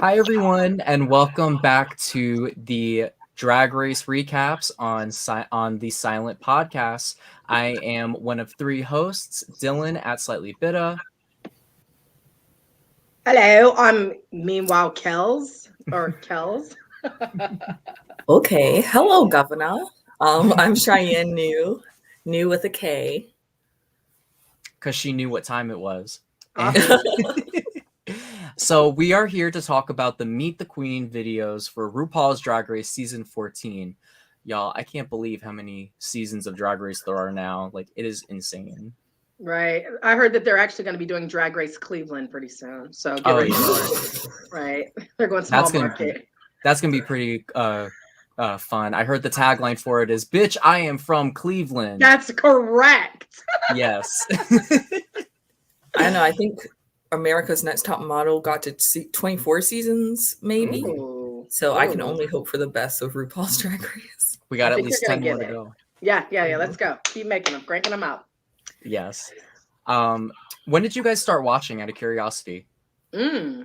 Hi, everyone, and welcome back to the Drag Race recaps on the Silent Podcast. I am one of three hosts, Dylan at Slightly Bitta. Hello, I'm meanwhile Kells. Okay. Hello, Governor. I'm Cheyenne New with a K. Because she knew what time it was. Obviously. So we are here to talk about the Meet the Queen videos for RuPaul's Drag Race Season 14. Y'all, I can't believe how many seasons of Drag Race there are now. Like, it is insane. Right. I heard that they're actually going to be doing Drag Race Cleveland pretty soon. So get ready for it. Right. They're going small market. That's gonna be pretty fun. I heard the tagline for it is "Bitch, I am from Cleveland." That's correct. Yes. I know. I think America's Next Top Model got to 24 seasons, maybe. Ooh. So I can only hope for the best of RuPaul's Drag Race. We got at least 10 more to go. Yeah. Let's go. Keep making them, cranking them out. Yes. When did you guys start watching? Out of curiosity. I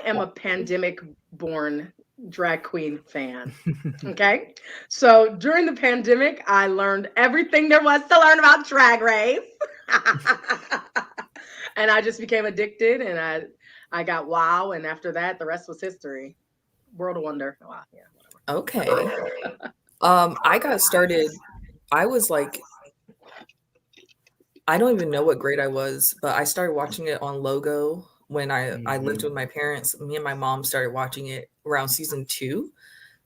am a pandemic-born drag queen fan. Okay. So during the pandemic, I learned everything there was to learn about Drag Race. And I just became addicted, and I got wow. And after that, the rest was history. World of Wonder. Wow. Yeah. Whatever. Okay. I got started. I was like, I don't even know what grade I was, but I started watching it on Logo when I lived with my parents. Me and my mom started watching it around season 2.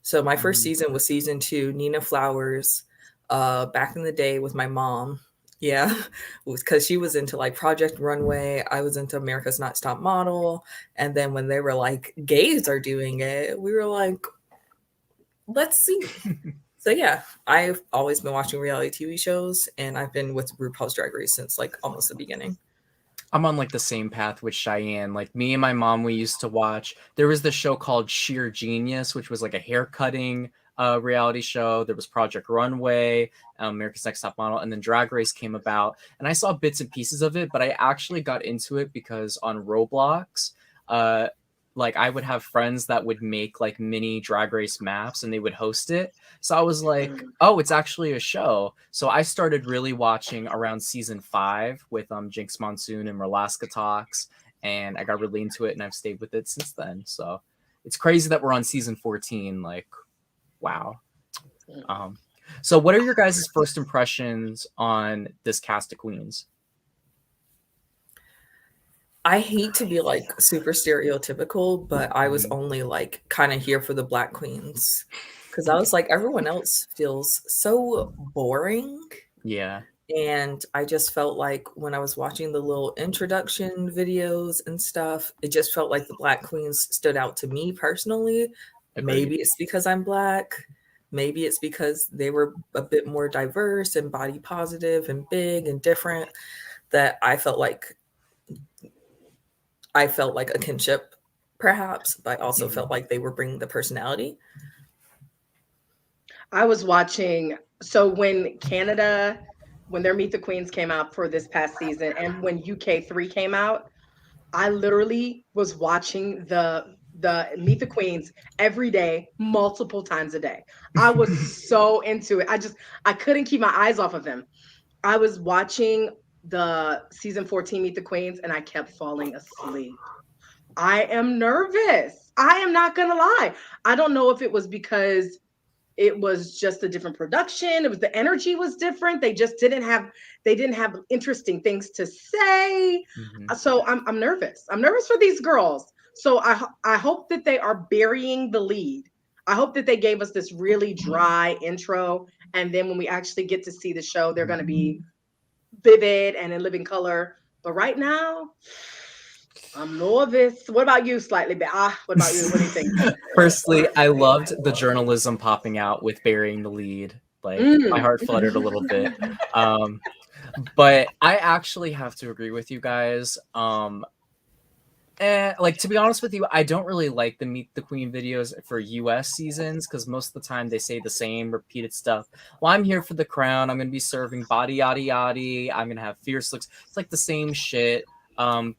So my first season was season 2, Nina Flowers, back in the day with my mom. Yeah, because she was into like Project Runway. I was into America's Next Top Model. And then when they were like, gays are doing it, we were like, let's see. So yeah, I've always been watching reality TV shows, and I've been with RuPaul's Drag Race since like almost the beginning. I'm on like the same path with Cheyenne. Like me and my mom, we used to watch. There was this show called Sheer Genius, which was like a hair cutting reality show. There was Project Runway, America's Next Top Model, and then Drag Race came about. And I saw bits and pieces of it, but I actually got into it because on Roblox, like I would have friends that would make like mini Drag Race maps and they would host it. So I was like, oh, it's actually a show. So I started really watching around season 5 with Jinx Monsoon and Merlaska Talks, and I got really into it and I've stayed with it since then. So it's crazy that we're on season 14. Like, wow. So what are your guys' first impressions on this cast of queens? I hate to be like super stereotypical, but I was only like kind of here for the Black queens because I was like, everyone else feels so boring. Yeah. And I just felt like when I was watching the little introduction videos and stuff, it just felt like the Black queens stood out to me personally. Agreed. Maybe it's because I'm Black. Maybe it's because they were a bit more diverse and body positive and big and different that I felt like a kinship, perhaps, but I also felt like they were bringing the personality. I was watching, so when their Meet the Queens came out for this past season, and when UK 3 came out, I literally was watching the Meet the Queens every day, multiple times a day. I was so into it. I couldn't keep my eyes off of them. I was watching the season 14 Meet the Queens and I kept falling asleep. I am nervous. I am not gonna lie. I don't know if it was because it was just a different production. It was the energy was different. They didn't have interesting things to say. So I'm nervous. I'm nervous for these girls. So I hope that they are burying the lead. I hope that they gave us this really dry intro, and then when we actually get to see the show, they're going to be vivid and in living color. But right now, I'm nervous. What about you, Slightly? What about you? What do you think? Personally, I loved the journalism popping out with burying the lead. Like my heart fluttered a little bit. But I actually have to agree with you guys. Like, to be honest with you, I don't really like the Meet the Queen videos for US seasons because most of the time they say the same repeated stuff. Well, I'm here for the crown. I'm going to be serving body yaddy yaddy. I'm going to have fierce looks. It's like the same shit.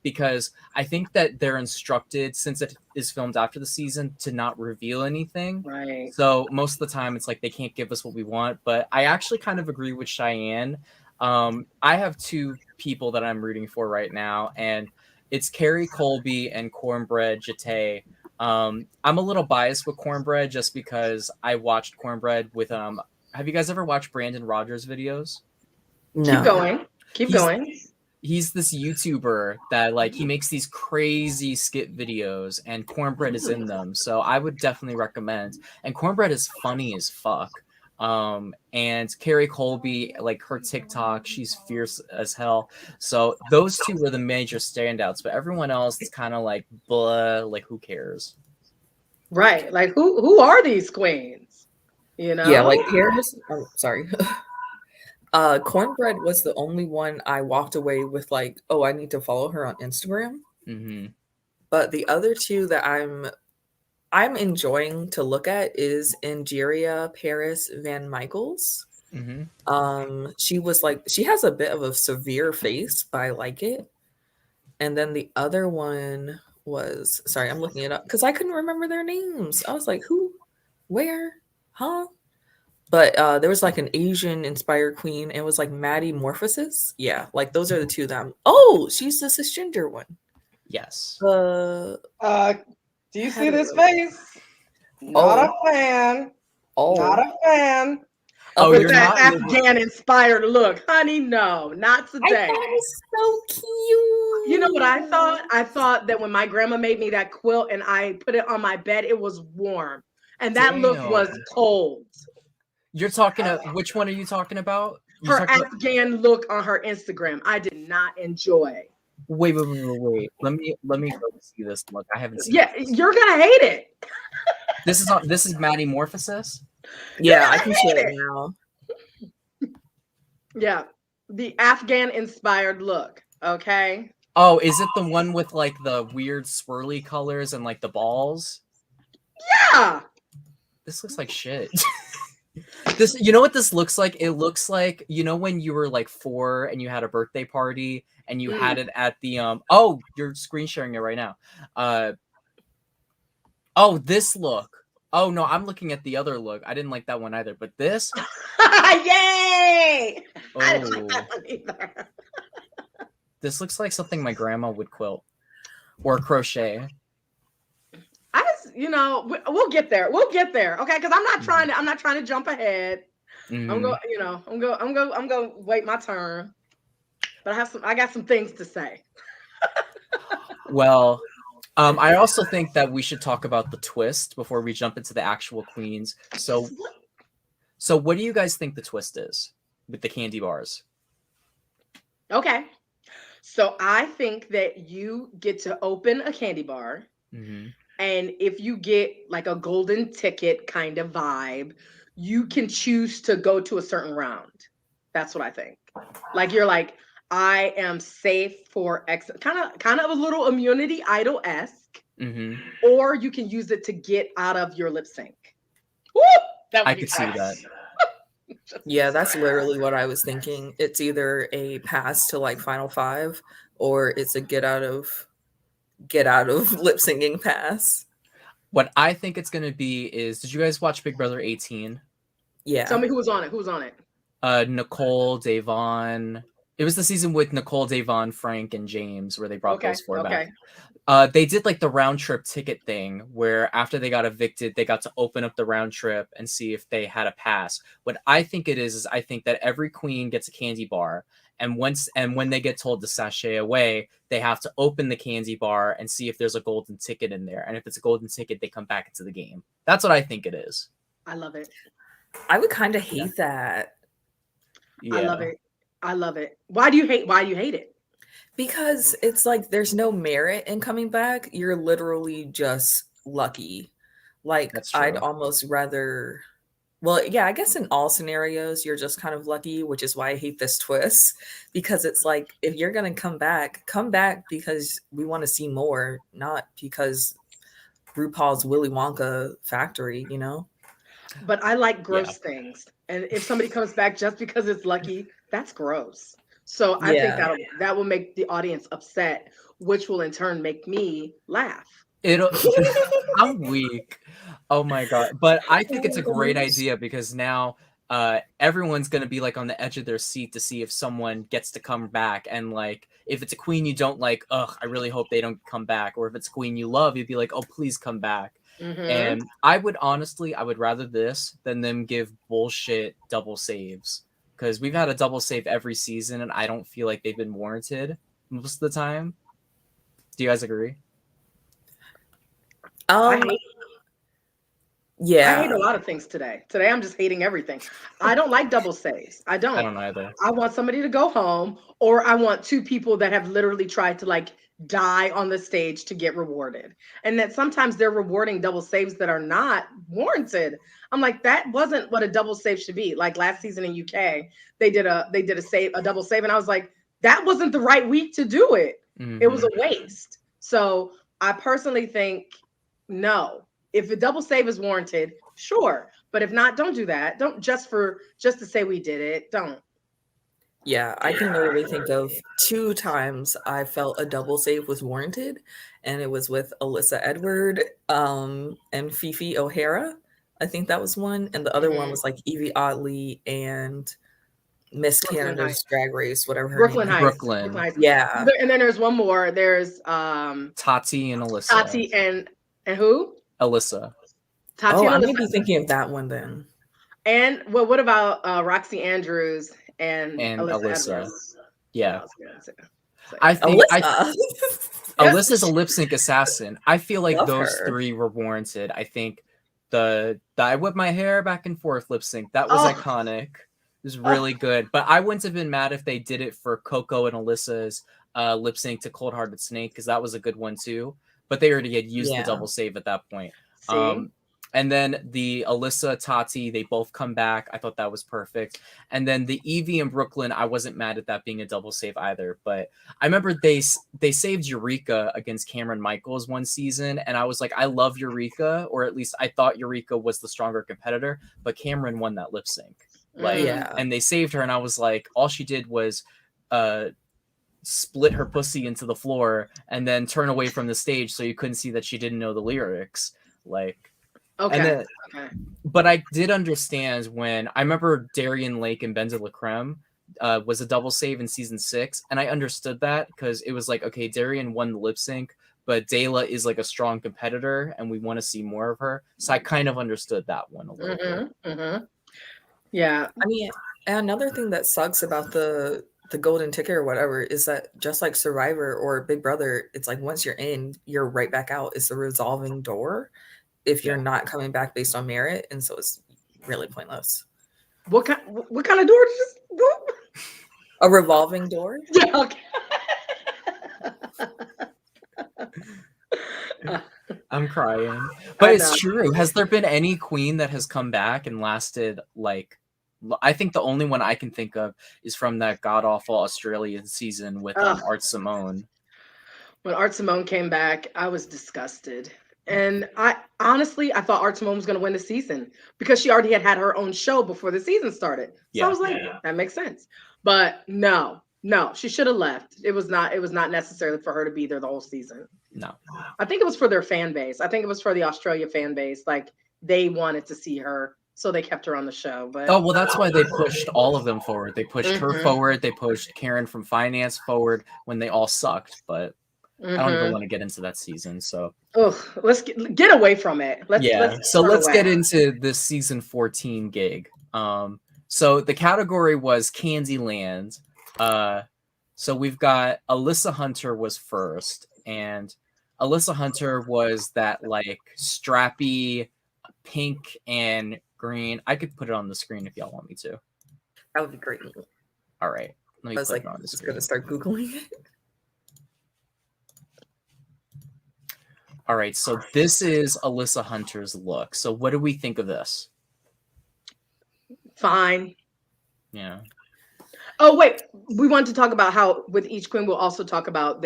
because I think that they're instructed, since it is filmed after the season, to not reveal anything. Right. So most of the time it's like they can't give us what we want. But I actually kind of agree with Cheyenne. I have two people that I'm rooting for right now, and it's Carrie Colby and Cornbread Jete. I'm a little biased with Cornbread just because I watched Cornbread with have you guys ever watched Brandon Rogers videos? No. Keep going. Keep going. He's this YouTuber that like he makes these crazy skit videos, and Cornbread is in them. So I would definitely recommend. And Cornbread is funny as fuck. And Carrie Colby, like her TikTok, she's fierce as hell. So those two were the major standouts, but everyone else is kind of like blah, like who cares? Right. Like who are these queens? You know? Yeah, like Paris. Oh, sorry. Cornbread was the only one I walked away with like, oh, I need to follow her on Instagram. Mm-hmm. But the other two that I'm enjoying to look at is Angeria Paris Van Michaels. Mm-hmm. She was like, she has a bit of a severe face, but I like it. And then the other one was, sorry, I'm looking it up because I couldn't remember their names. I was like, who, where, huh? But there was like an Asian inspired queen. It was like Maddie Morphosis. Yeah, like those are the two that I'm. Oh, she's the cisgender one. Yes. Do you see this face? Not a fan. Oh. Not a fan. Oh, with you're that not Afghan inspired look, honey. No, not today. I thought it was so cute. You know what I thought? I thought that when my grandma made me that quilt and I put it on my bed, it was warm, and that look was cold. You're talking which one are you talking about? Her Afghan look on her Instagram, I did not enjoy. Wait. Let me go see this look. I haven't seen. Yeah, you're gonna hate it. This is Maddie Morphosis. Yeah, I can see it now. Yeah, the Afghan inspired look. Okay. Oh, is it the one with like the weird swirly colors and like the balls? Yeah. This looks like shit. This, you know what this looks like? It looks like, you know, when you were like 4 and you had a birthday party and you had it at the oh, you're screen sharing it right now. Oh, this look. Oh no, I'm looking at the other look. I didn't like that one either, but this. Yay! Oh. I didn't like that one either. This looks like something my grandma would quilt or crochet. I just, you know, we'll get there. We'll get there, okay? Because I'm not trying to jump ahead. I'm going to wait my turn. But I got some things to say. Well, I also think that we should talk about the twist before we jump into the actual queens. So what do you guys think the twist is with the candy bars? Okay. So I think that you get to open a candy bar. Mm-hmm. And if you get like a golden ticket kind of vibe, you can choose to go to a certain round. That's what I think. Like you're like, I am safe for X, kind of a little Immunity Idol-esque. Mm-hmm. Or you can use it to get out of your lip sync. Woo! I could see that. Yeah, that's literally what I was thinking. It's either a pass to like Final 5 or it's a get out of lip syncing pass. What I think it's going to be is, did you guys watch Big Brother 18? Yeah. Tell me who was on it. Nicole, Davon. It was the season with Nicole, Davon, Frank, and James where they brought those 4 back. They did like the round trip ticket thing where after they got evicted, they got to open up the round trip and see if they had a pass. What I think it is I think that every queen gets a candy bar. And when they get told to sashay away, they have to open the candy bar and see if there's a golden ticket in there. And if it's a golden ticket, they come back into the game. That's what I think it is. I love it. I would kind of hate that. Yeah. I love it. Why do you hate it? Because it's like there's no merit in coming back. You're literally just lucky. Like I'd almost rather. Well, yeah, I guess in all scenarios, you're just kind of lucky, which is why I hate this twist. Because it's like, if you're going to come back because we want to see more, not because RuPaul's Willy Wonka factory, you know? But I like gross things. And if somebody comes back just because it's lucky, that's gross. So I think Yeah. that will make the audience upset, which will in turn make me laugh. It'll I'm weak. Oh my god. But I think it's a great idea because now everyone's gonna be like on the edge of their seat to see if someone gets to come back. And like if it's a queen you don't like, ugh, I really hope they don't come back. Or if it's a queen you love, you'd be like, oh please come back. And I would rather this than them give bullshit double saves. Because we've had a double save every season and I don't feel like they've been warranted most of the time. Do you guys agree? I hate Yeah. I hate a lot of things today. Today I'm just hating everything. I don't like double saves. I I don't. don't either. I want somebody to go home, or I want two people that have literally tried to like die on the stage to get rewarded. And that sometimes they're rewarding double saves that are not warranted. I'm like, that wasn't what a double save should be. Like last season in UK, they did a double save, and I was like, that wasn't the right week to do it. It was a waste. So I personally think no. If a double save is warranted, sure. But if not, don't do that. Don't just to say we did it. Don't. Yeah, I can literally think of 2 times I felt a double save was warranted, and it was with Alyssa Edward and Fifi O'Hara. I think that was one, and the other one was like Evie Oddly and Miss Brooklyn Canada's Heights. Drag Race, whatever her Brooklyn name is. Heights. Brooklyn. Brooklyn Heights. Yeah. And then there's one more. There's Tati and Alyssa. Tati and who? Alyssa. Tati Oh, I and may Alyssa. be thinking of that one then. And well, what about Roxy Andrews and Alyssa? Edwards? Yeah. So, I think Alyssa. Alyssa's a lip sync assassin. I feel like Love those her. 3 were warranted. I think the I whip my hair back and forth lip sync, that was iconic. It was really good. But I wouldn't have been mad if they did it for Coco and Alyssa's lip sync to Cold Hearted Snake, because that was a good one too. But they already had used the double save at that point. And then the Alyssa, Tati, they both come back. I thought that was perfect. And then the Evie and Brooklyn, I wasn't mad at that being a double save either. But I remember they saved Eureka against Cameron Michaels one season. And I was like, I love Eureka, or at least I thought Eureka was the stronger competitor. But Cameron won that lip sync. And they saved her. And I was like, all she did was split her pussy into the floor and then turn away from the stage so you couldn't see that she didn't know the lyrics. But I did understand when I remember Darian Lake and Benza LaCreme was a double save in season 6, and I understood that because it was like, okay, Darian won the lip sync, but Dayla is like a strong competitor and we want to see more of her, so I kind of understood that one a little bit. Yeah, I mean, another thing that sucks about the golden ticket or whatever is that just like Survivor or Big Brother, it's like once you're in, you're right back out. It's a resolving door if you're not coming back based on merit, and so it's really pointless. What kind of door did you just A revolving door? Yeah, okay. I'm crying. But it's true. Has there been any queen that has come back and lasted like, I think the only one I can think of is from that god-awful Australian season with Art Simone. When Art Simone came back, I was disgusted. And I honestly thought Art Simone was going to win the season because she already had her own show before the season started. So I was like, that makes sense. But no, she should have left. It was not necessary for her to be there the whole season. No. I think it was for their fan base. I think it was for the Australia fan base. Like they wanted to see her, so they kept her on the show. But that's why they pushed all of them forward. They pushed her forward. They pushed Karen from finance forward when they all sucked. But I don't even want to get into that season. So let's get away from it. Let's get into this season 14 gig. So the category was Candyland. So we've got Alyssa Hunter was first, and Alyssa Hunter was that like strappy pink and green. I could put it on the screen if y'all want me to. That would be great. All right. I was like, I'm just gonna start Googling it. All right, so this is Alyssa Hunter's look. So what do we think of this? Fine. Yeah. Oh, wait. We want to talk about how with each queen, we'll also talk about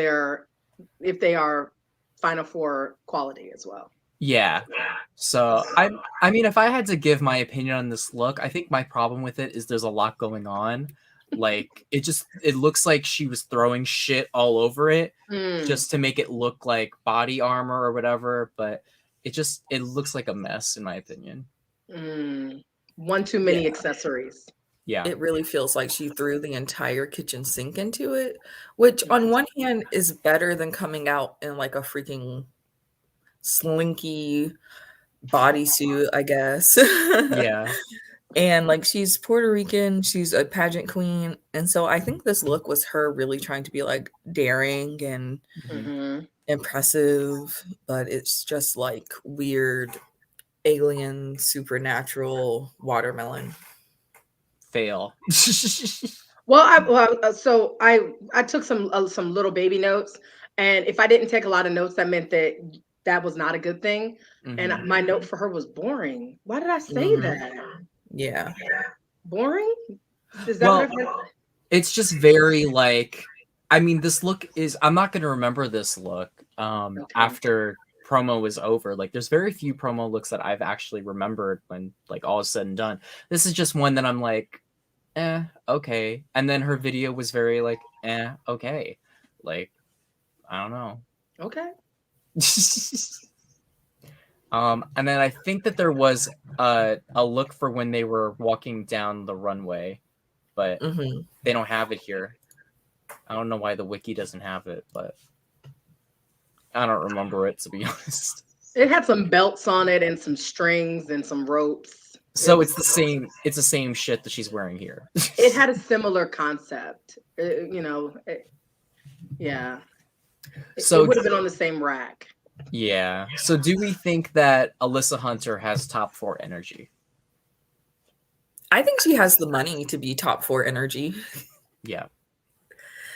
if they are Final Four quality as well. Yeah. So I mean, if I had to give my opinion on this look, I think my problem with it is there's a lot going on. Like it looks like she was throwing shit all over it just to make it look like body armor or whatever, but it looks like a mess in my opinion. One too many accessories. Yeah. It really feels like she threw the entire kitchen sink into it, which on one hand is better than coming out in like a freaking slinky bodysuit, I guess. Yeah. And like she's Puerto Rican, she's a pageant queen, and so I think this look was her really trying to be like daring and impressive, but it's just like weird alien supernatural watermelon. Fail. So I took some little baby notes, and if I didn't take a lot of notes, that meant that was not a good thing. And my note for her was boring. Why did I say that? Yeah. Boring? Is that it's just very like, I mean, this look is, I'm not going to remember this look after promo was over. Like there's very few promo looks that I've actually remembered when like all is said and done. This is just one that I'm like, okay. And then her video was very like, okay. Like, I don't know. Okay. And then I think that there was a look for when they were walking down the runway, but they don't have it here. I don't know why the wiki doesn't have it, but I don't remember it, to be honest. It had some belts on it and some strings and some ropes. So it's the same shit that she's wearing here. It had a similar concept, yeah. So it would have been on the same rack. Yeah. So do we think that Alyssa Hunter has top 4 energy? I think she has the money to be top 4 energy. Yeah.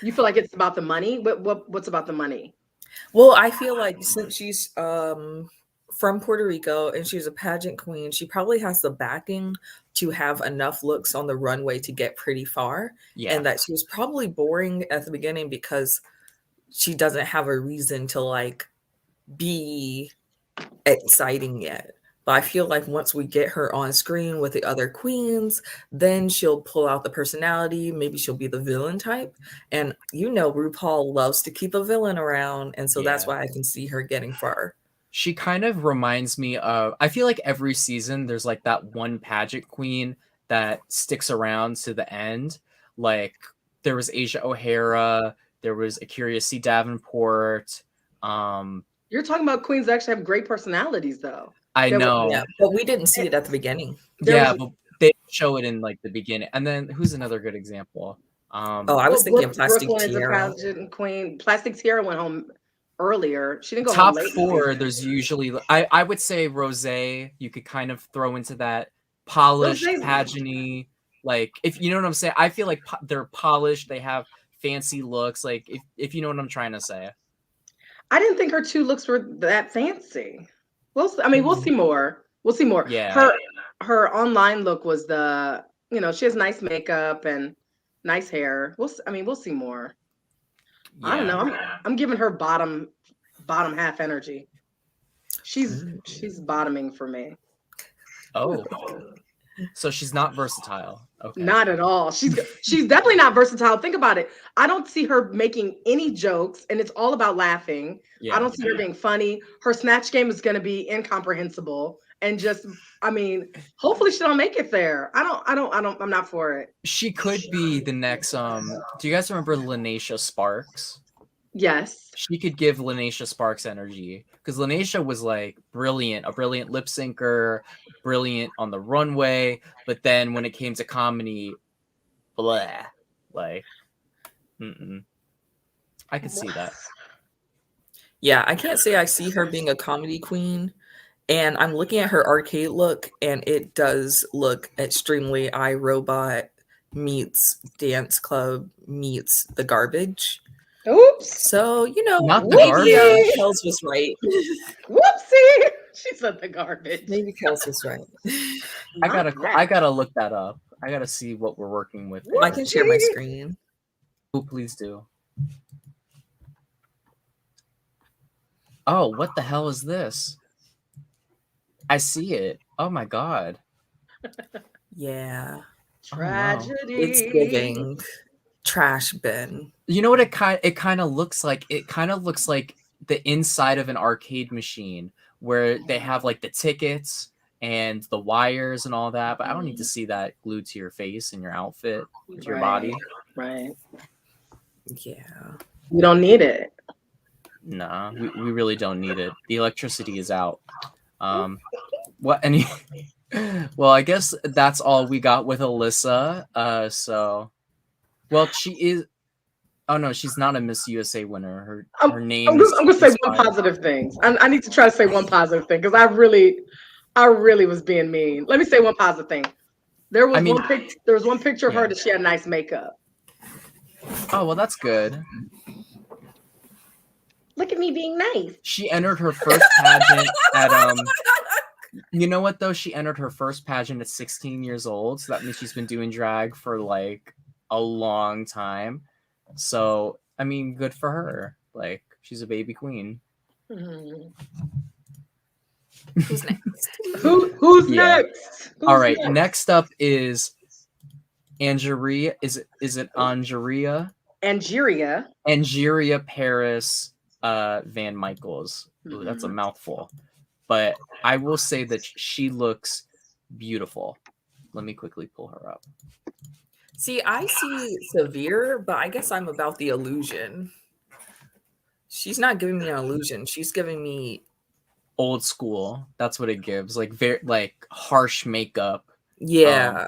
You feel like it's about the money? What's about the money? Well, I feel like since she's from Puerto Rico and she's a pageant queen, she probably has the backing to have enough looks on the runway to get pretty far. Yeah. And that she was probably boring at the beginning because she doesn't have a reason to like be exciting yet. But I feel like once we get her on screen with the other queens, then she'll pull out the personality. Maybe she'll be the villain type. And RuPaul loves to keep a villain around. And so that's why I can see her getting far. She kind of reminds me of, I feel like every season there's like that one pageant queen that sticks around to the end. Like there was Asia O'Hara, there was Angeria C. Davenport. You're talking about queens that actually have great personalities, though. I know. Yeah, but we didn't see it at the beginning. But they show it in like the beginning. And then who's another good example? I was thinking Plastic Tiara. Is a pageant queen. Plastic Tiara went home earlier. She didn't go top home late. 4. There's usually I would say Rosé. You could kind of throw into that polished pageant-y. Like if you know what I'm saying. I feel like they're polished. They have fancy looks. Like if you know what I'm trying to say. I didn't think her 2 looks were that fancy. We'll see more. We'll see more. Yeah. Her online look was she has nice makeup and nice hair. We'll see more. Yeah. I don't know. I'm giving her bottom half energy. She's bottoming for me. Oh. So she's not versatile. Okay. Not at all. She's definitely not versatile. Think about it. I don't see her making any jokes, and it's all about laughing. Yeah. I don't see her being funny. Her snatch game is going to be incomprehensible, and hopefully she don't make it there. I'm not for it. She could be the next. Do you guys remember Lynashia Sparks? Yes. She could give Lynashia Sparks energy because Lynashia was like a brilliant lip syncer, brilliant on the runway. But then when it came to comedy, blah, like, I could see that. Yeah, I can't say I see her being a comedy queen. And I'm looking at her arcade look, and it does look extremely iRobot meets Dance Club meets The Garbage. Oops. So, not the garbage. Kels was right. Whoopsie. She said the garbage. Maybe Kels was right. I gotta look that up. I gotta see what we're working with. I can share my screen. Oh, please do. Oh, what the hell is this? I see it. Oh my god. Yeah. Tragedy. It's giving trash bin. You know what it kind of looks like? It kind of looks like the inside of an arcade machine where they have like the tickets and the wires and all that, but I don't need to see that glued to your face and your outfit, to your body. Right. Yeah. You don't need it. Nah, we really don't need it. The electricity is out. Well, I guess that's all we got with Alyssa. Well, she is. Oh no, she's not a Miss USA winner. Her name. I'm gonna say one positive thing. I need to try to say one positive thing because I really was being mean. Let me say one positive thing. There was one picture of her that she had nice makeup. Oh well, that's good. Look at me being nice. She entered her first pageant at You know what though? She entered her first pageant at 16 years old, so that means she's been doing drag for like a long time. So I mean, good for her. Like she's a baby queen. Who's next? Who's next? All right, next up is Angeria. Is it Angeria? Angeria Paris Van Michaels. Ooh, that's a mouthful. But I will say that she looks beautiful. Let me quickly pull her up. See, I see severe, but I guess I'm about the illusion. She's not giving me an illusion. She's giving me old school. That's what it gives. Like very like harsh makeup. Yeah.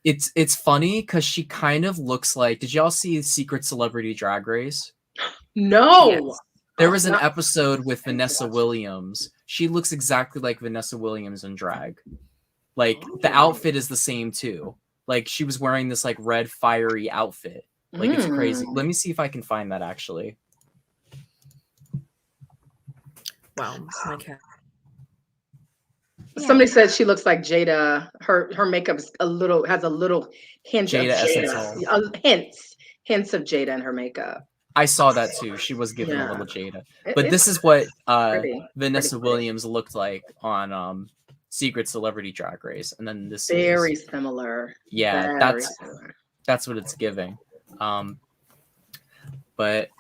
It's funny because she kind of looks like. Did y'all see Secret Celebrity Drag Race? No. Yes. There was an episode with Vanessa Williams. She looks exactly like Vanessa Williams in drag. Like the outfit is the same too. Like she was wearing this like red fiery outfit. Like it's crazy. Let me see if I can find that actually. Wow, my cat. Somebody said she looks like Jada. Her makeup is has a little hint of Jada. Hints of Jada in her makeup. I saw that too. She was given a little Jada. But this is what Vanessa Williams looked like on Secret Celebrity Drag Race. And then this very similar. Yeah, that's what it's giving. But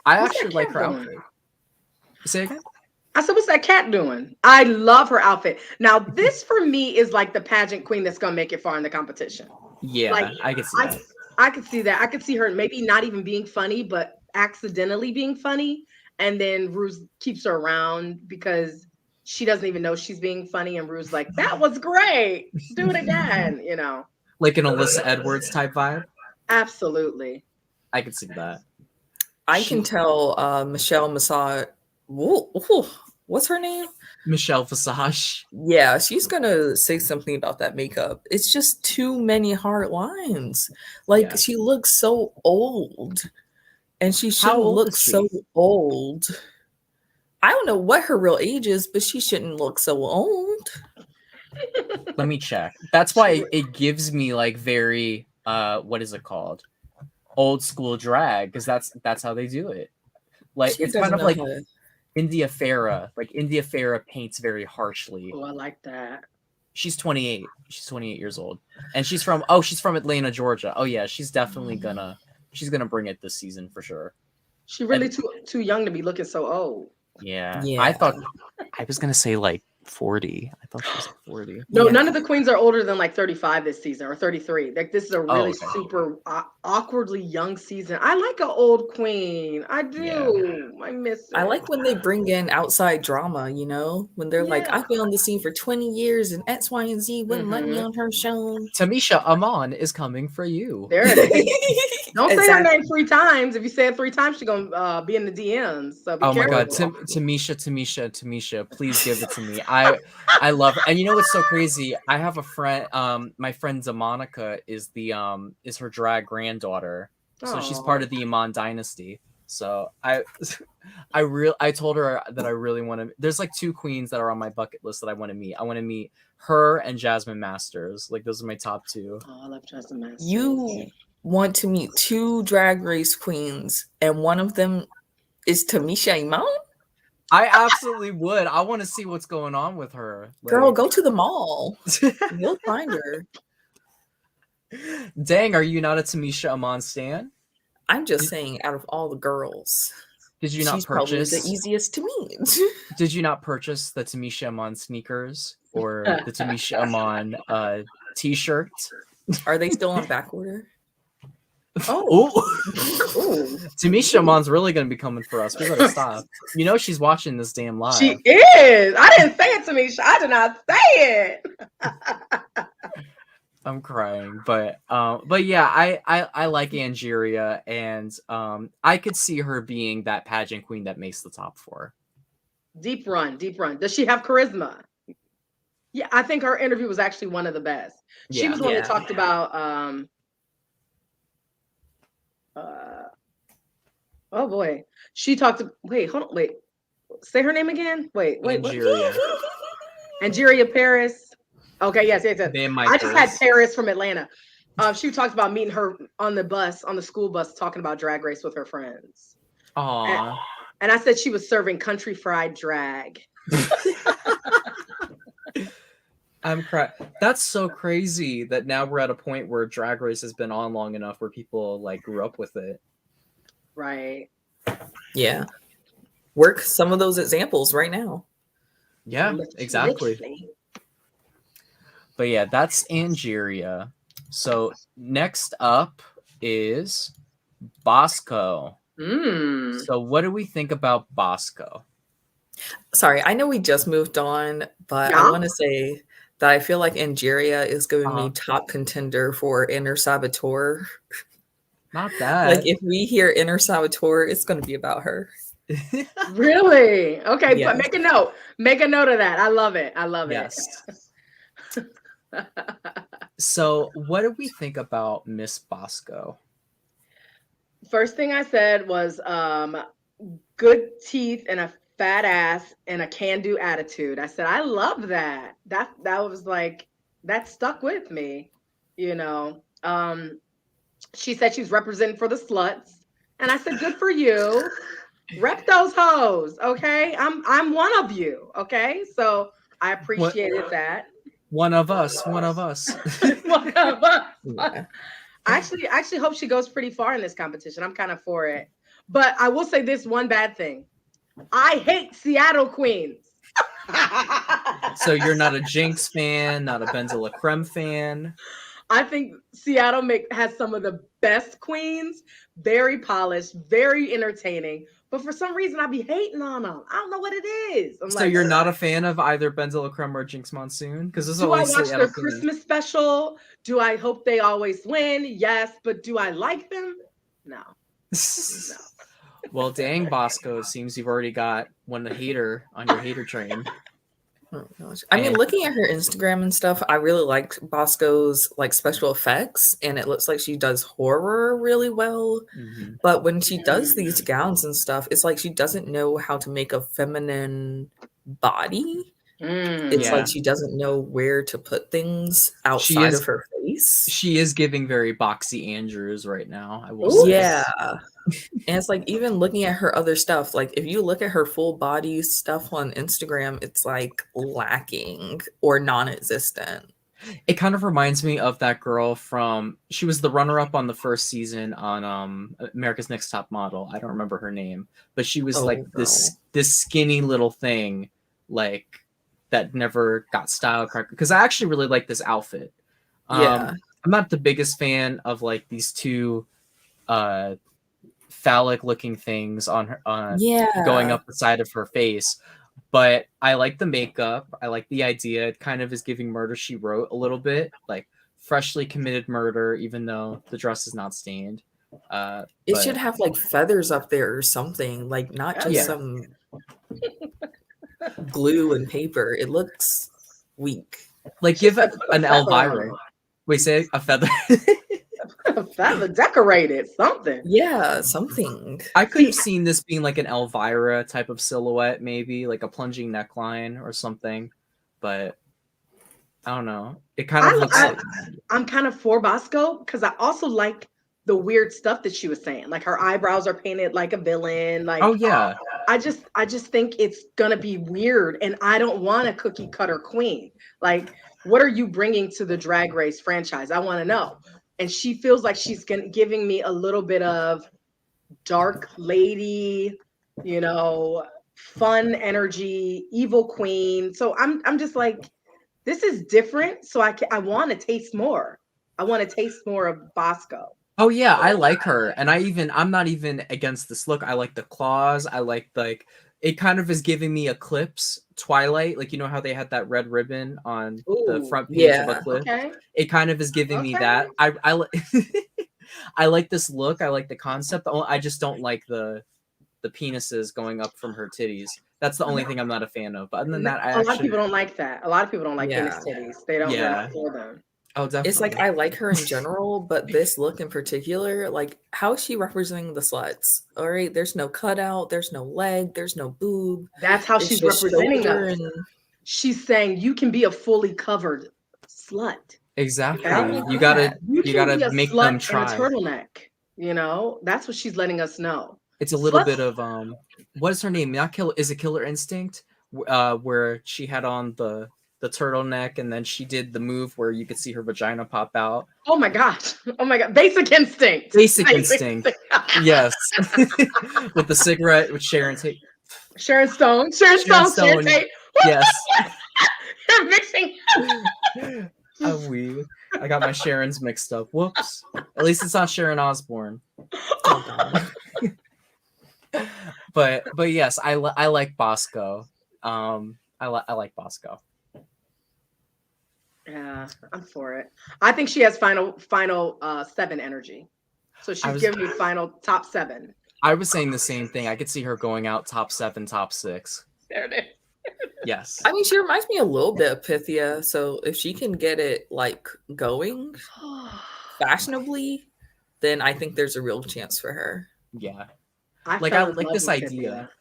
I actually like her outfit. Say again? I said, what's that cat doing? I love her outfit. Now, this for me is like the pageant queen that's gonna make it far in the competition. Yeah, like, I could see that. I could see that. I could see her maybe not even being funny, but accidentally being funny. And then Rue's keeps her around because she doesn't even know she's being funny. And Rue's like, that was great. Do it again, you know. Like an Alyssa Edwards type vibe? Absolutely. I could see that. I can tell Michelle Massage. What's her name? Michelle Visage. Yeah, she's gonna say something about that makeup. It's just too many hard lines. Like she looks so old, and she shouldn't look so old. I don't know what her real age is, but she shouldn't look so old. Let me check. That's why it gives me like very what is it called? Old school drag, because that's how they do it. Like it's kind of like India Farah. Like India Farah paints very harshly. Oh, I like that. She's 28. She's 28 years old. And she's from Atlanta, Georgia. Oh yeah, she's definitely gonna bring it this season for sure. She's really too young to be looking so old. Yeah. I thought I was gonna say like 40. I thought she was like 40. No, none of the queens are older than like 35 this season or 33. Like this is a really super awkwardly young season. I like an old queen. I do. Yeah. I miss it. I like when they bring in outside drama, you know, when they're like, I've been on the scene for 20 years and X, Y, and Z wouldn't let me on her show. Tamisha Amon is coming for you. There it is. Don't say her name 3 times. If you say it 3 times, she's gonna be in the DMs. So be careful. My God, Tamisha, please give it to me. I love her. And you know what's so crazy? I have a friend, my friend Zamonica is her drag granddaughter. So she's part of the Iman dynasty. So I told her that I really want to. There's like 2 queens that are on my bucket list that I want to meet. I want to meet her and Jasmine Masters. Like those are my top 2. Oh, I love Jasmine Masters. You want to meet 2 drag race queens, and one of them is Tamisha Iman? I absolutely would. I want to see what's going on with her. Girl, go to the mall. You'll find her. Dang, are you not a Tamisha Amon stan? I'm just saying, out of all the girls, Did you not she's probably the purchase? easiest to meet. Did you not purchase the Tamisha Amon sneakers or the Tamisha Amon t-shirt? Are they still on back order? Oh, Ooh. Tamisha Amon's really gonna be coming for us. We better stop. You know she's watching this damn live. she is. I didn't say it, Tamisha. I did not say it. I'm crying, but yeah, I like Angeria, and I could see her being that pageant queen that makes the top 4. Deep run. Does she have charisma? Yeah, I think her interview was actually one of the best. She was one that talked about oh boy. She talked to wait. Say her name again. Wait. Angeria. Angeria Paris. Okay, yes. I just had Paris from Atlanta. She talked about meeting her on the school bus, talking about Drag Race with her friends. Aww. And I said she was serving country fried drag. I'm crying. That's so crazy that now we're at a point where Drag Race has been on long enough where people like grew up with it. Right. Yeah. Work some of those examples right now. Yeah, exactly. Literally. But yeah, that's Angeria. So next up is Bosco. So what do we think about Bosco? Sorry, I know we just moved on, but I want to say that I feel like Angeria is giving me top contender for Inner Saboteur. Not bad. Like if we hear Inner Saboteur, it's going to be about her. Really? Okay, yes. But make a note. Make a note of that. I love it. Yes. So what do we think about Miss Bosco? First thing I said was good teeth and a fat ass and a can-do attitude. I said, I love that. That was like, that stuck with me, you know. She said she's representing for the sluts. And I said, good for you. Rep those hoes, okay? I'm one of you, okay? So I appreciated that. One of us. One of us. One of us. Yeah. I actually hope she goes pretty far in this competition. I'm kind of for it. But I will say this one bad thing. I hate Seattle queens. So you're not a Jinx fan, not a Benza La Creme fan? I think Seattle has some of the best queens. Very polished, very entertaining. But for some reason, I be hating on them. I don't know what it is. So you're not a fan of either Benza La Creme or Jinx Monsoon? Because do I watch their Christmas special? Do I hope they always win? Yes. But do I like them? No. No. Well, dang, Bosco, it seems you've already got one hater on your hater train. Oh gosh. I mean, looking at her Instagram and stuff, I really like Bosco's like special effects, and it looks like she does horror really well. Mm-hmm. But when she does these gowns and stuff, it's like she doesn't know how to make a feminine body. It's like she doesn't know where to put things outside of her face. She is giving very boxy Andrews right now, I will say. Yeah. And it's like, even looking at her other stuff, like if you look at her full body stuff on Instagram, it's like lacking or non-existent. It kind of reminds me of that girl she was the runner-up on the first season on America's Next Top Model. I don't remember her name, but she was this skinny little thing, like that never got styled correctly. Because I actually really like this outfit. I'm not the biggest fan of like these two phallic looking things on her going up the side of her face, but I like the makeup. I like the idea. It kind of is giving Murder, She Wrote a little bit, like freshly committed murder, even though the dress is not stained. It should have like feathers up there or something, like not just some glue and paper. It looks weak. Like give an Elvira. Wait, say a feather. A feather decorated, something. Yeah, something. I could have seen this being like an Elvira type of silhouette, maybe like a plunging neckline or something. But I don't know. It kind of looks like... I'm kind of for Bosco because I also like the weird stuff that she was saying. Like her eyebrows are painted like a villain. Like, oh yeah. I just think it's gonna be weird, and I don't want a cookie cutter queen. Like, what are you bringing to the Drag Race franchise? I want to know. and she feels like she's giving me a little bit of dark lady, you know, fun energy, evil queen. So I'm just like, this is different. So I want to taste more. I want to taste more of Bosco. Oh yeah, I like her, and I'm not even against this look. I like the claws. I like it kind of is giving me Eclipse Twilight, like you know how they had that red ribbon on the front page of Eclipse. Okay. It kind of is giving me that. I I like this look. I like the concept. I just don't like the penises going up from her titties. That's the only thing I'm not a fan of. But other than that, a lot of people don't like that. A lot of people don't like penis titties. They don't. They're not for them. Oh, definitely. It's like I like her in general, but this look in particular, like how is she representing the sluts? All right, there's no cutout, there's no leg, there's no boob. That's how she's representing us. She's saying you can be a fully covered slut. Exactly. Okay? You gotta make them try. In a turtleneck. You know, that's what she's letting us know. It's a little bit of what is her name? Is it Killer Instinct? Where she had on the turtleneck and then she did the move where you could see her vagina pop out. Oh my gosh. Oh my god. Basic Instinct. Basic Instinct. Yes. With the cigarette with Sharon Tate. Sharon Stone. Sharon Tate. Yes. You're mixing. I'm weird. I got my Sharons mixed up. Whoops. At least it's not Sharon Osbourne. Oh, but yes, I like Bosco. I like Bosco. Yeah, I'm for it. I think she has final 7 energy. So she's giving me final top 7. I was saying the same thing. I could see her going out top 7, top 6. There it is. Yes. I mean, she reminds me a little bit of Pythia. So if she can get it like going fashionably, then I think there's a real chance for her. Yeah. I like this idea.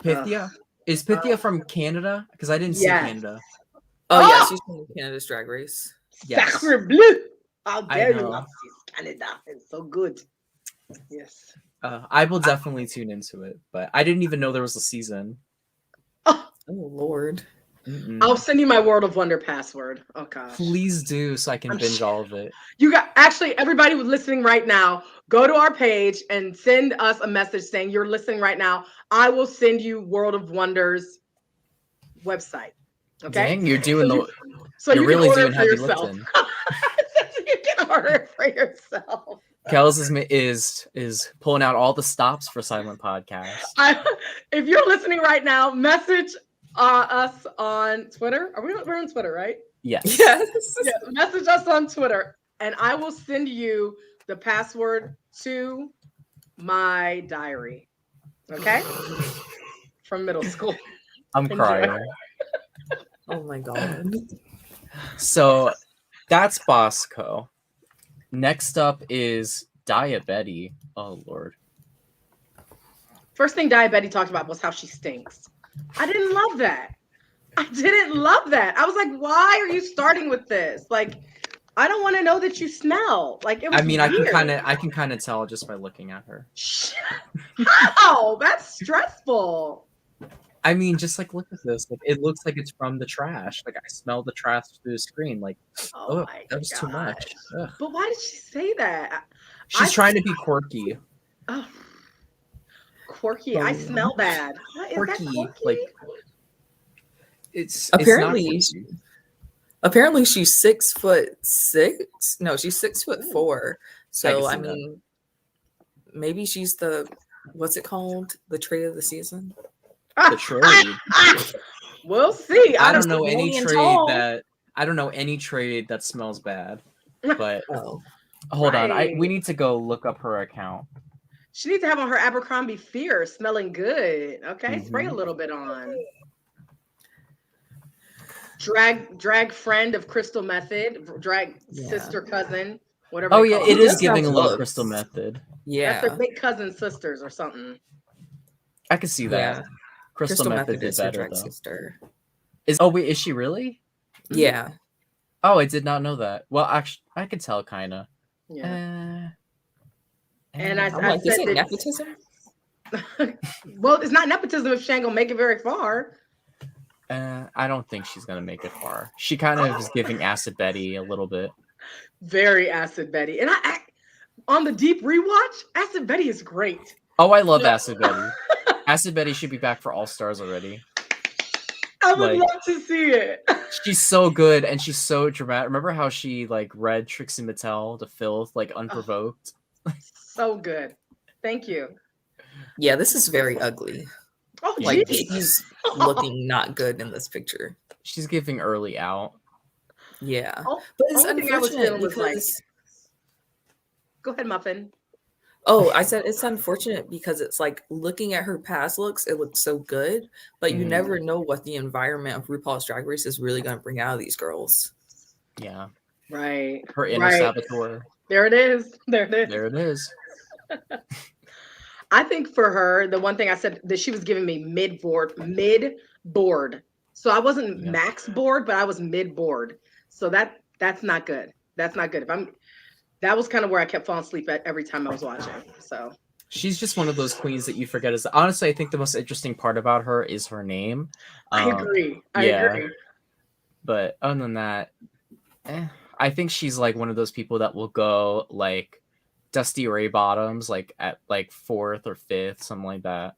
Pythia? Is Pythia from Canada? Because I didn't see Canada. Oh, yeah, she's from Canada's Drag Race. Yes. Sacre bleu! How dare you not see Canada? It's so good. Yes. I will definitely tune into it, but I didn't even know there was a season. Oh Lord. I'll send you my World of Wonder password. Oh gosh. Please do, so I can binge all of it. You got everybody who's listening right now, go to our page and send us a message saying you're listening right now. I will send you World of Wonder's website. Okay. Dang, you're doing so you're you really can order doing heavy yourself. lifting. You can order it for yourself. Kels is pulling out all the stops for Silent Podcast. If you're listening right now, message us on Twitter. We're on Twitter, right? Yes. Yeah, message us on Twitter, and I will send you the password to my diary. Okay? From middle school. I'm crying. Oh my god. So that's Bosco. Next up is Diabetti. Oh Lord. First thing Diabetti talked about was how she stinks. I didn't love that. I was like, why are you starting with this? Like, I don't want to know that you smell. Like, it was weird. I can kind of tell just by looking at her. How? That's stressful. I mean, just like look at this. Like, it looks like it's from the trash. Like I smell the trash through the screen. Like, oh that was too much. Ugh. But why did she say that? She's trying to be quirky. Oh, quirky. I smell bad. Quirky. Like it's apparently she's 6'6". No, she's 6'4". So I mean, maybe she's the what's it called? The trade of the season. The trade. We'll see. I don't know any trade that smells bad. But hold on. We need to go look up her account. She needs to have on her Abercrombie Fear, smelling good. Okay, spray a little bit on. Drag friend of Crystal Method, drag sister cousin, whatever. Oh yeah, it is giving a little Crystal Method. Yeah, that's their big cousin sisters or something. I can see that. Yeah. Crystal Method is better though. Sister. Is she really? Yeah. Oh, I did not know that. Well, actually, I could tell kind of. Yeah. And I said, is it nepotism? Well, it's not nepotism if she ain't gonna make it very far. I don't think she's gonna make it far. She kind of is giving Acid Betty a little bit. Very Acid Betty. And I on the deep rewatch, Acid Betty is great. Oh, I love Acid Betty. Acid Betty should be back for All Stars already. I would love to see it. She's so good and she's so dramatic. Remember how she like read Trixie Mattel to filth like unprovoked? So good. Thank you. Yeah, this is very ugly. Oh, Like geez. she's looking not good in this picture. She's giving early out. Yeah, Oh, but it's only thing I was unfortunate feeling was like, because. go ahead, Muffin. Oh, I said it's unfortunate because it's like looking at her past looks, it looks so good, but you never know what the environment of RuPaul's Drag Race is really going to bring out of these girls. Yeah. Right. Her inner saboteur. There it is. There it is. There it is. I think for her, the one thing I said that she was giving me mid board. So I wasn't max board, but I was mid board. So that's not good. That's not good. That was kind of where I kept falling asleep at every time I was watching. So she's just one of those queens that you forget. Honestly, I think the most interesting part about her is her name. I agree. I agree. But other than that, I think she's like one of those people that will go like Dusty Ray Bottoms, like at like 4th or 5th, something like that.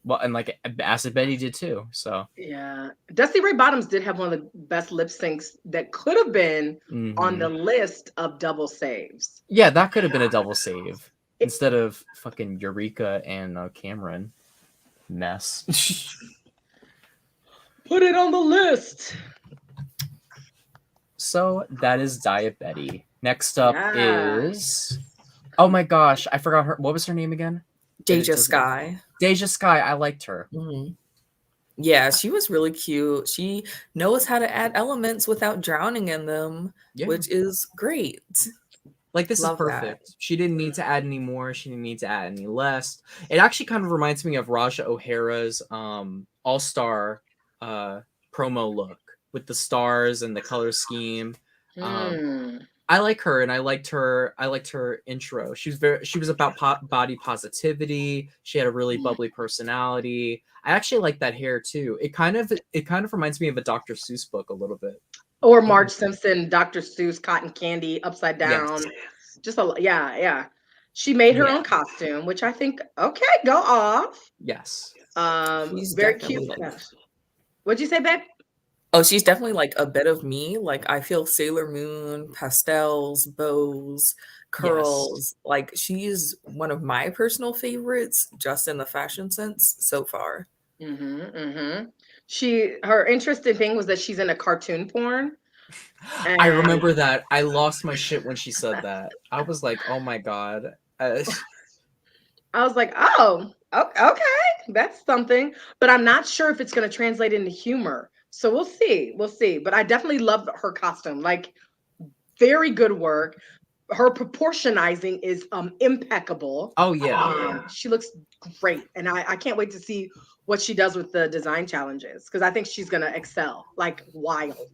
Well, and like Acid Betty did too. So yeah, Dusty Ray Bottoms did have one of the best lip syncs that could have been on the list of double saves. Yeah, that could have been a double save instead of fucking Eureka and Cameron mess. Put it on the list. So that is Diet Betty. Next up is, oh my gosh, I forgot her. What was her name again? Deja Sky. Deja Sky. I liked her. Yeah, she was really cute. She knows how to add elements without drowning in them, which is great. Like, this is perfect. She didn't need to add any more. She didn't need to add any less. It actually kind of reminds me of Raja O'Hara's All-Star promo look with the stars and the color scheme. I like her, and I liked her intro. She was about body positivity. She had a really bubbly personality. I actually like that hair too. It kind of reminds me of a Dr. Seuss book a little bit. Or Marge Simpson, Dr. Seuss, Cotton Candy, Upside Down. Yes. Just yeah. She made her own costume, which I think, okay, go off. Yes. She's very cute. What'd you say, babe? Oh, she's definitely like a bit of me. Like, I feel Sailor Moon, pastels, bows, curls. Yes. Like, she's one of my personal favorites, just in the fashion sense so far. Her interesting thing was that she's in a cartoon porn. I remember that. I lost my shit when she said that. I was like, oh my God. I was like, oh, okay, that's something. But I'm not sure if it's going to translate into humor. So we'll see. But I definitely love her costume. Like, very good work. Her proportionizing is impeccable. Oh yeah. She looks great, and I can't wait to see what she does with the design challenges, because I think she's gonna excel like wild.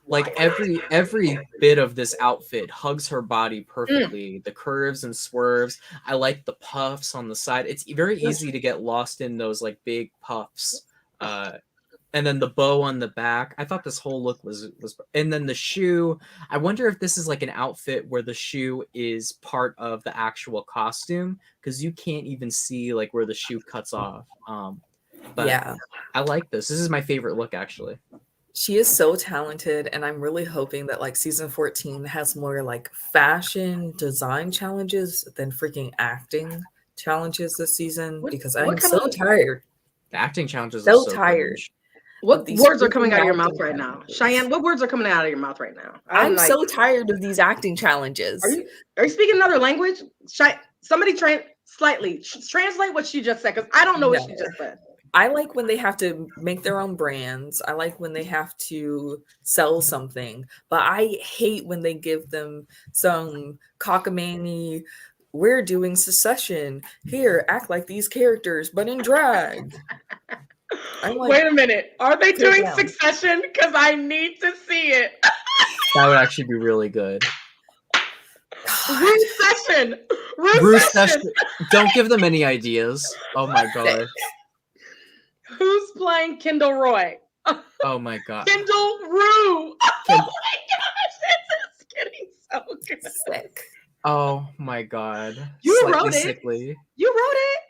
Like every bit of this outfit hugs her body perfectly. The curves and swerves. I like the puffs on the side. It's very easy to get lost in those like big puffs. And then the bow on the back. I thought this whole look was, and then the shoe. I wonder if this is like an outfit where the shoe is part of the actual costume, because you can't even see like where the shoe cuts off. But yeah, I like this. This is my favorite look, actually. She is so talented, and I'm really hoping that like season 14 has more like fashion design challenges than freaking acting challenges this season, because I'm so tired. The acting challenges are so tired. Cringe. What words are coming out of your mouth right now? Cheyenne, what words are coming out of your mouth right now? I'm like, so tired of these acting challenges. Are you speaking another language? Somebody translate what she just said, because I don't know what she just said. I like when they have to make their own brands. I like when they have to sell something, but I hate when they give them some cockamamie, we're doing Succession. Here, act like these characters, but in drag. Like, wait a minute. Are they doing Succession? Because I need to see it. That would actually be really good. Recession. Don't give them any ideas. Oh my God. Who's playing Kendall Roy? Oh my God. Kendall Rue. Oh my gosh. This is getting so Sick. Oh my god. You Slightly wrote it. sickly. You wrote it.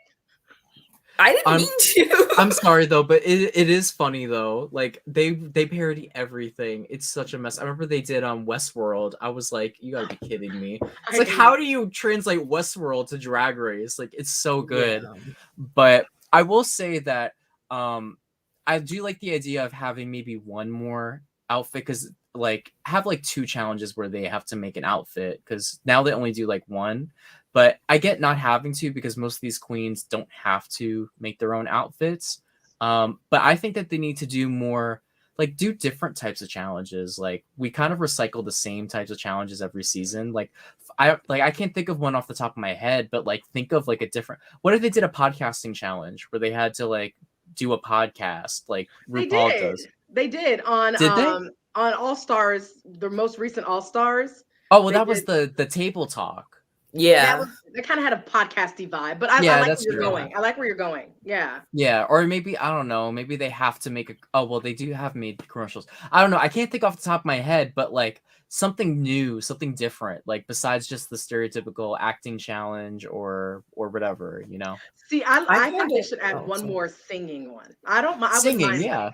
I didn't mean to. I'm sorry though, but it is funny though. Like they parody everything. It's such a mess. I remember they did on Westworld. I was like, you gotta be kidding me. It's like, how do you translate Westworld to Drag Race? Like, it's so good. Yeah. But I will say that I do like the idea of having maybe one more outfit, because like have like 2 challenges where they have to make an outfit, because now they only do like one. But I get not having to, because most of these queens don't have to make their own outfits. But I think that they need to do more, like do different types of challenges. Like we kind of recycle the same types of challenges every season. Like I can't think of one off the top of my head, but like think of like a different. What if they did a podcasting challenge where they had to like do a podcast like RuPaul does? They did on on All Stars, the most recent All Stars. Oh well, that was the table talk. Yeah, that kind of had a podcasty vibe, but I like where you're going. I like where you're going. Yeah, or maybe I don't know. Maybe they have to make a. Oh well, they do have made commercials. I don't know. I can't think off the top of my head, but like something new, something different, like besides just the stereotypical acting challenge or whatever, you know. See, I think they should add one more singing one. I don't mind singing. Yeah.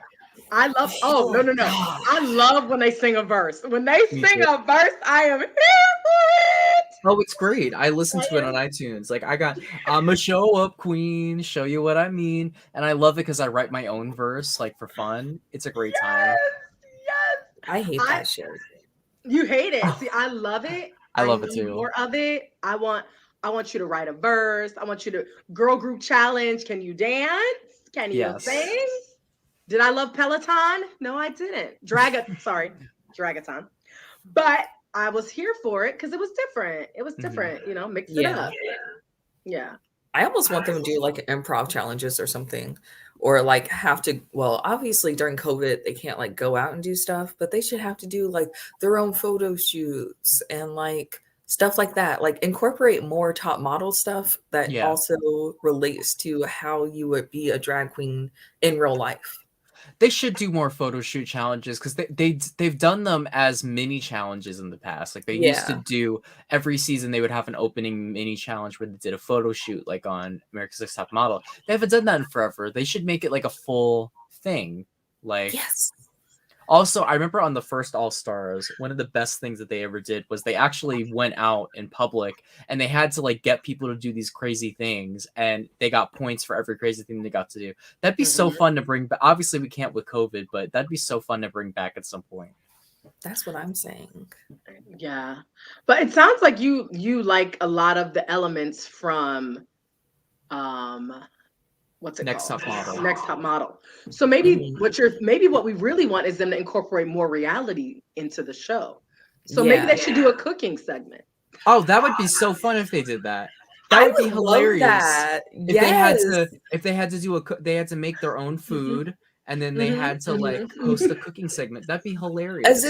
I love. Oh no! I love when they sing a verse. When they sing a verse, I am here for it. Oh, it's great. I listen to it on iTunes. Like I'm a show up queen, show you what I mean, and I love it because I write my own verse, like for fun. It's a great time. Yes. I hate that shit. You hate it. See, I love it. I love it too. More of it. I want you to write a verse. I want you to girl group challenge. Can you dance? Can you sing? Did I love Peloton? No, I didn't. Dragaton. But I was here for it because it was different. It was different, you know, mix it up. Yeah. I almost want them to do like improv challenges or something, or like have to, well, obviously during COVID, they can't like go out and do stuff, but they should have to do like their own photo shoots and like stuff like that. Like incorporate more top model stuff that also relates to how you would be a drag queen in real life. They should do more photo shoot challenges, because they've done them as mini challenges in the past. Like they used to do every season, they would have an opening mini challenge where they did a photo shoot, like on America's Next Top Model. They haven't done that in forever. They should make it like a full thing. Like Also, I remember on the first All Stars, one of the best things that they ever did was they actually went out in public and they had to like get people to do these crazy things, and they got points for every crazy thing they got to do. That'd be so fun to bring back. Obviously, we can't with COVID, but that'd be so fun to bring back at some point. That's what I'm saying. Yeah, but it sounds like you like a lot of the elements from what's it called? Next Top Model. So maybe what we really want is them to incorporate more reality into the show. So maybe they should do a cooking segment. Oh, that would be so fun if they did that. That would be hilarious. If they had to they had to make their own food, and then they had to like host a cooking segment. That'd be hilarious. As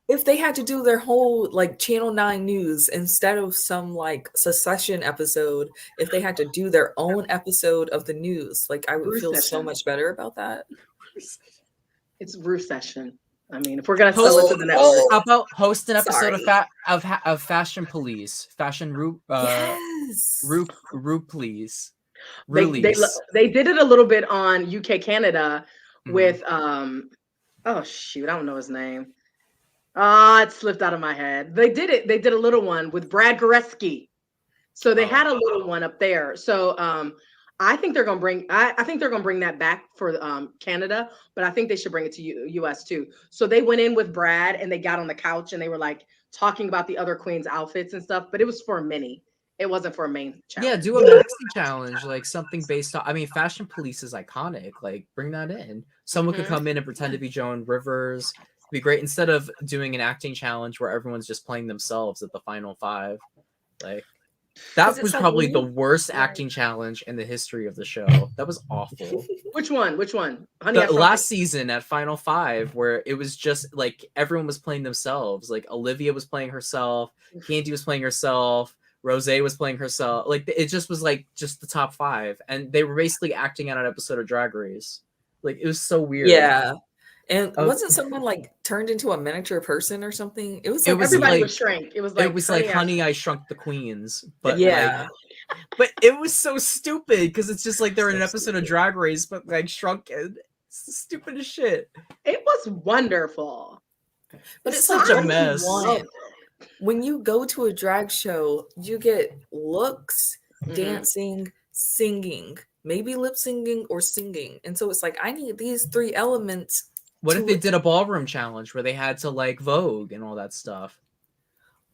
if they had to do their whole like Channel 9 news instead of some like Succession episode. If they had to do their own episode of the news, like I would feel so much better about that. It's Recession. I mean, if we're gonna sell it to the network, how about host an episode of Fashion Police, Fashion Ru Police. They did it a little bit on UK Canada with oh shoot, I don't know his name. It slipped out of my head. They did a little one with Brad Goreski. So they had a little one up there. So I think they're gonna bring that back for Canada, but I think they should bring it to US too. So they went in with Brad and they got on the couch and they were like talking about the other queens' outfits and stuff, but it was for a mini. It wasn't for a main challenge. Yeah, do a maxi challenge, like something based on. I mean, Fashion Police is iconic. Like, bring that in. Someone could come in and pretend to be Joan Rivers. It'd be great instead of doing an acting challenge where everyone's just playing themselves at the final 5. Like, that was probably the worst acting challenge in the history of the show. That was awful. Which one? The last season at Final 5, where it was just like everyone was playing themselves. Like Olivia was playing herself, Candy was playing herself. Rosé was playing herself. Like it just was like just the top 5, and they were basically acting out an episode of Drag Race. Like it was so weird. Yeah, And Oh. wasn't someone like turned into a miniature person or something? It was like Everybody like- was shrank. It was like Honey, I Shrunk the Queens, but yeah. but it was so stupid because it's just like they're in an episode of Drag Race, but like shrunken. It's the stupidest shit. It was wonderful. But It's it's such like, a what do you mess. want? When you go to a drag show, you get looks, Mhm. dancing, singing, maybe lip singing or singing. And so it's like, I need these 3 elements. What if they did a ballroom challenge where they had to like Vogue and all that stuff?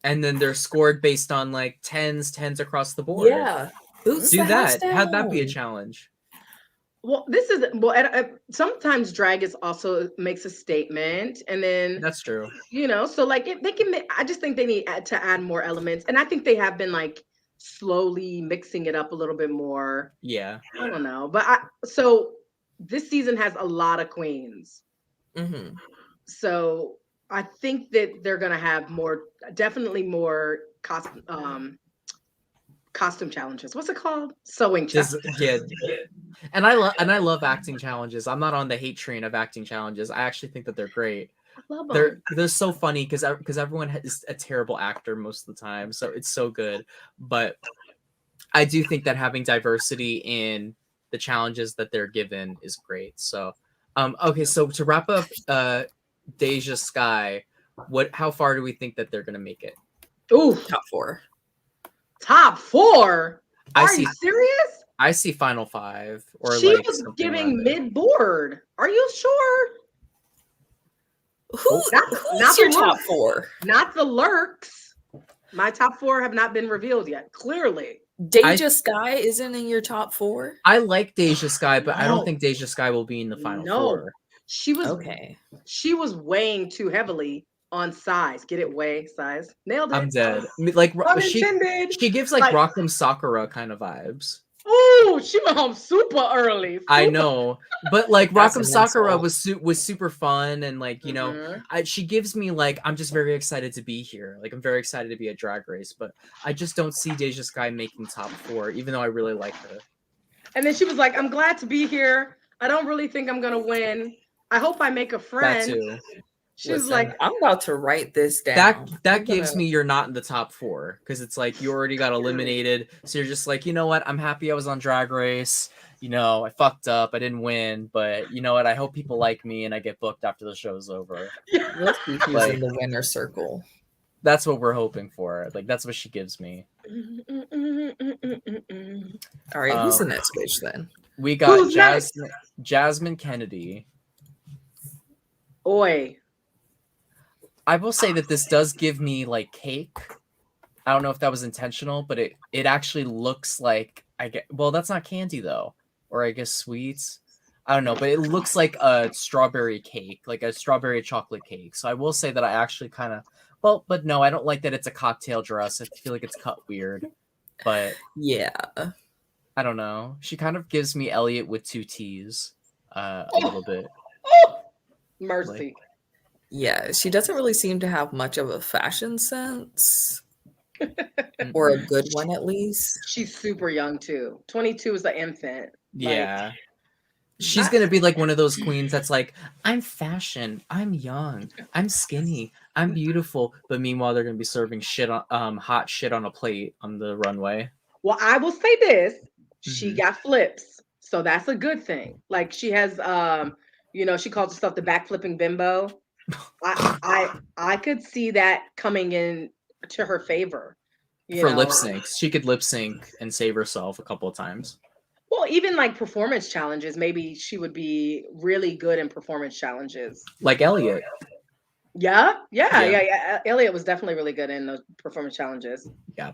And then they're scored based on like tens across the board. Yeah. Boots Do the house that. Have that be a down. challenge. Well, sometimes drag is also makes a statement, and then That's true. so like if they can. I just think they need to add more elements, and I think they have been like slowly mixing it up a little bit more. Yeah. I don't know, but so this season has a lot of queens, Mm-hmm. so I think that they're gonna have definitely more costume challenges. What's it called? Sewing challenges. Yeah. And I love acting challenges. I'm not on the hate train of acting challenges. I actually think that they're great. I love them. They're so funny because everyone is a terrible actor most of the time, so it's so good. But I do think that having diversity in the challenges that they're given is great. So, okay, so to wrap up, Deja Sky, how far do we think that they're gonna make it? Ooh, Top 4. top 4. I Are see- you serious? I see Final 5 or She like was something giving around there. mid-board. Are you sure? Who's not your the top looks. 4? Not the lurks. My top 4 have not been revealed yet. Clearly. Deja Sky isn't in your top 4? I like Deja Sky, but I don't No. think Deja Sky will be in the Final No. 4. She was Okay. She was weighing too heavily on size. Get it? Weigh size. Nailed it. I'm dead. Like Pun she intended. gives like Like- Rock'em Sakura kind of vibes. Ooh, she went home super early. I know, but like That's Rock'em an Sakura insult. was super fun and like Mhm. she gives me like I'm just very excited to be here. Like I'm very excited to be at Drag Race, but I just don't see Deja Sky making top 4, even though I really like her. And then she was like, "I'm glad to be here. I don't really think I'm gonna win. I hope I make a That friend." too. She was Listen, like, I'm about to write this down. That gives me you're not in the top 4 because it's like you already got eliminated, so you're just like, you know what? I'm happy I was on Drag Race. I fucked up. I didn't win, but you know what? I hope people like me and I get booked after the show's over. Let's be using Like- the winner circle. That's what we're hoping for. Like that's what she gives me. All right, who's the Um, next bitch then? We got Who's next? Jasmine Kennedy. "Oi, I will say that this does give me like cake. I don't know if that was intentional, but it actually looks like that's not candy though, or I guess sweets. I don't know, but it looks like a strawberry cake, like a strawberry chocolate cake. So I will say that I actually kind of but no, I don't like that it's a cocktail dress. I feel like it's cut weird, but Yeah. I don't know. She kind of gives me Elliot with 2 T's, a little bit. mercy." Yeah, she doesn't really seem to have much of a fashion sense. Or a good one at least. She's super young too. 22 is the infant. Yeah. She's going to be like one of those queens that's like, I'm fashion, I'm young, I'm skinny, I'm beautiful. But meanwhile, they're going to be serving hot shit on a plate on the runway. Well, I will say this. She Mhm. got flips. So that's a good thing. Like she has she calls herself the backflipping bimbo. I could see that coming in to her favor. For lip syncs. She could lip sync and save herself a couple of times. Well, even like performance challenges, maybe she would be really good in performance challenges. Like Elliot. Yeah. Yeah. Elliot was definitely really good in the performance challenges. Yeah.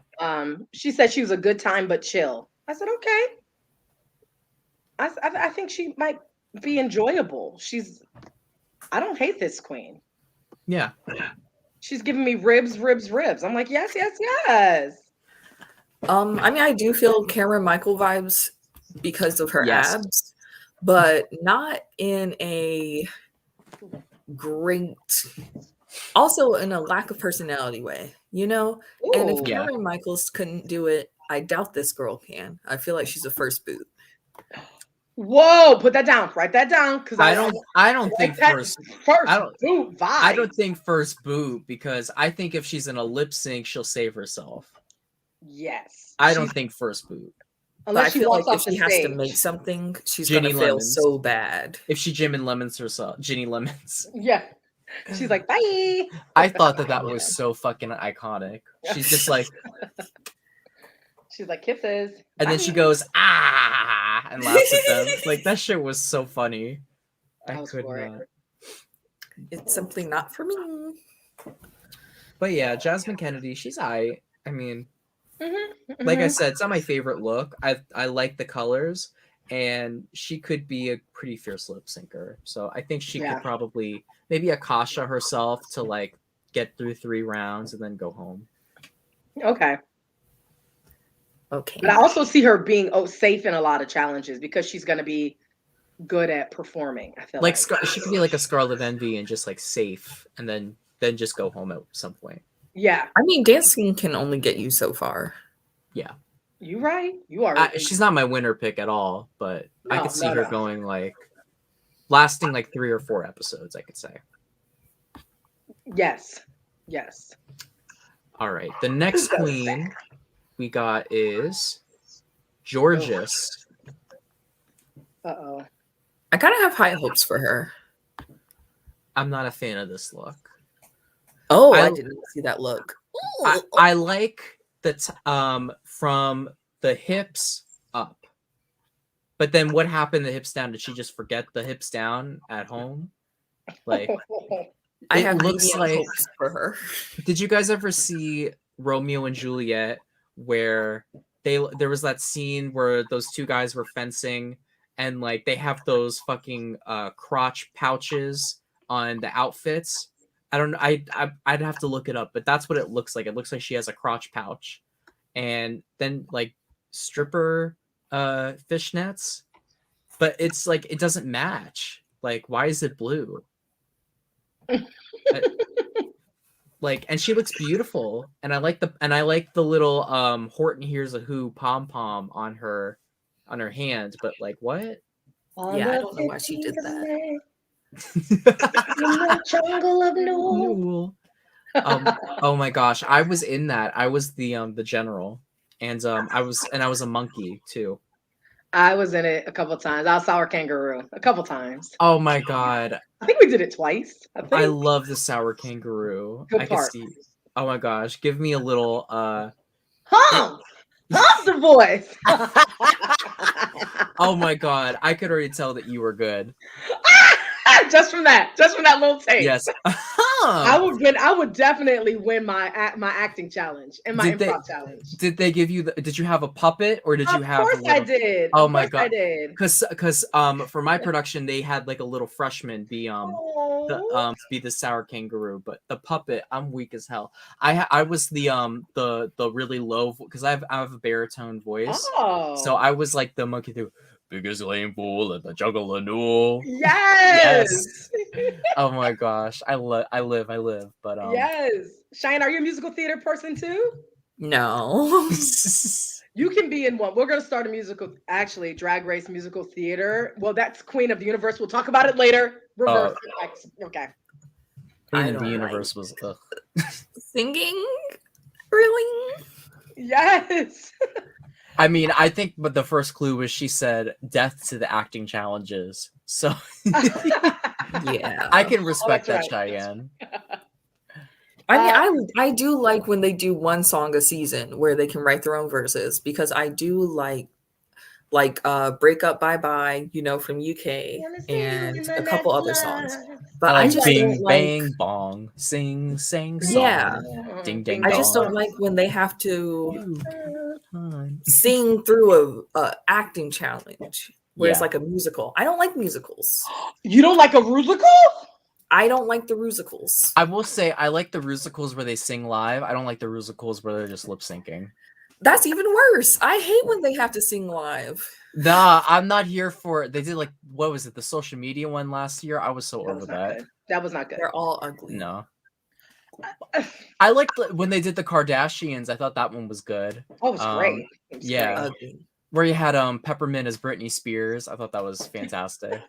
She said she was a good time but chill. I said, okay. I think she might be enjoyable. I don't hate this queen. Yeah. She's giving me ribs. I'm like, yes. I mean, I do feel Cameron Michael vibes because of her Yes. abs, but not in a great, also in a lack of personality way, And if Ooh. Yeah. Cameron Michaels couldn't do it, I doubt this girl can. I feel like she's a first boot. Whoa, put that down. Write that down because I don't think first boot vibe. I don't think first boot because I think if she's in a lip sync, she'll save herself. Yes. I don't think first boot. But I feel like if she has to make something, she's gonna fail so bad. If she Jim and Lemons herself, Ginny Lemons. Yeah. She's like, bye. I thought that was so fucking iconic. She's just like, she's like kisses, and then she goes and laughs at them. Like that shit was so funny. I could not. It's simply not for me. But yeah, Jasmine Kennedy, she's I mean, like I said, it's not my favorite look. I like the colors, and she could be a pretty fierce lip syncer. So I think she could probably maybe Akasha herself to like get through 3 rounds and then go home. Okay. Okay. But I also see her being safe in a lot of challenges because she's going to be good at performing. I feel like she could be like a Scarlet Envy and just like safe, and then just go home at some point. Yeah. I mean, dancing can only get you so far. Yeah. You right. You are. She's not my winner pick at all, but I could see her going like lasting like 3 or 4 episodes, I could say. Yes. Yes. All right. The next queen we got is Georges. Uh-oh. I kind of have high hopes for her. I'm not a fan of this look. Oh, I didn't see that look. I like the from the hips up. But then what happened the hips down? Did she just forget the hips down at home? Like I have looks like hopes for her. Did you guys ever see Romeo and Juliet where there was that scene where those 2 guys were fencing and like they have those fucking crotch pouches on the outfits? I don't know. I'd have to look it up, but that's what it looks like. It looks like she has a crotch pouch, and then like stripper fishnets, but it's like it doesn't match. Like, why is it blue? Like, and she looks beautiful, and I like the little Horton Hears a Who pom pom on her hand, but like what? Yeah, I don't know why she did that. In the jungle of Newell. Oh my gosh, I was in that. I was the general, and I was a monkey too. I was in it a couple times. I was Sour Kangaroo a couple times. Oh my god, I think we did it twice. I love the Sour Kangaroo. Good I part. could see. Oh my gosh, give me a little Hum the voice. Oh my god, I could already tell that you were good. just from that little taste. Yes. I would definitely win my acting challenge and my improv challenge. Did they give you did you have a puppet or did you have? Of course I did. Oh my god, I did. Because for my production they had like a little freshman be the Sour Kangaroo, but the puppet I'm weak as hell. I was the really low because I have a baritone voice, so I was like the monkey through. Biggest lame fool in the jungle of Newell. Yes. Oh my gosh, I live. But yes. Cheyenne, are you a musical theater person too? No. You can be in one. We're gonna start a musical, actually, Drag Race musical theater. Well, that's Queen of the Universe. We'll talk about it later. Reverse. Okay. Queen of the Universe was singing. Really? Yes. I mean, I think, but the first clue was she said death to the acting challenges. So yeah, I can respect that, Cheyenne. I mean, I do like when they do one song a season where they can write their own verses because I do like Break Up Bye Bye, from UK and a couple other songs. But I just bing, don't like bang, bong, sing, sang, song. Yeah. Ding, ding, I just don't like when they have to sing through a acting challenge where it's like a musical. I don't like musicals. You don't like a musical? I don't like the musicals. I will say I like the musicals where they sing live. I don't like the musicals where they're just lip syncing. That's even worse. I hate when they have to sing live. Nah, I'm not here for it. They did what was it? The social media one last year. I was so over that. Good. That was not good. They're all ugly. No. I liked when they did the Kardashians. I thought that one was good. Oh, it was great. Yeah. Ugly. where you had Peppermint as Britney Spears. I thought that was fantastic.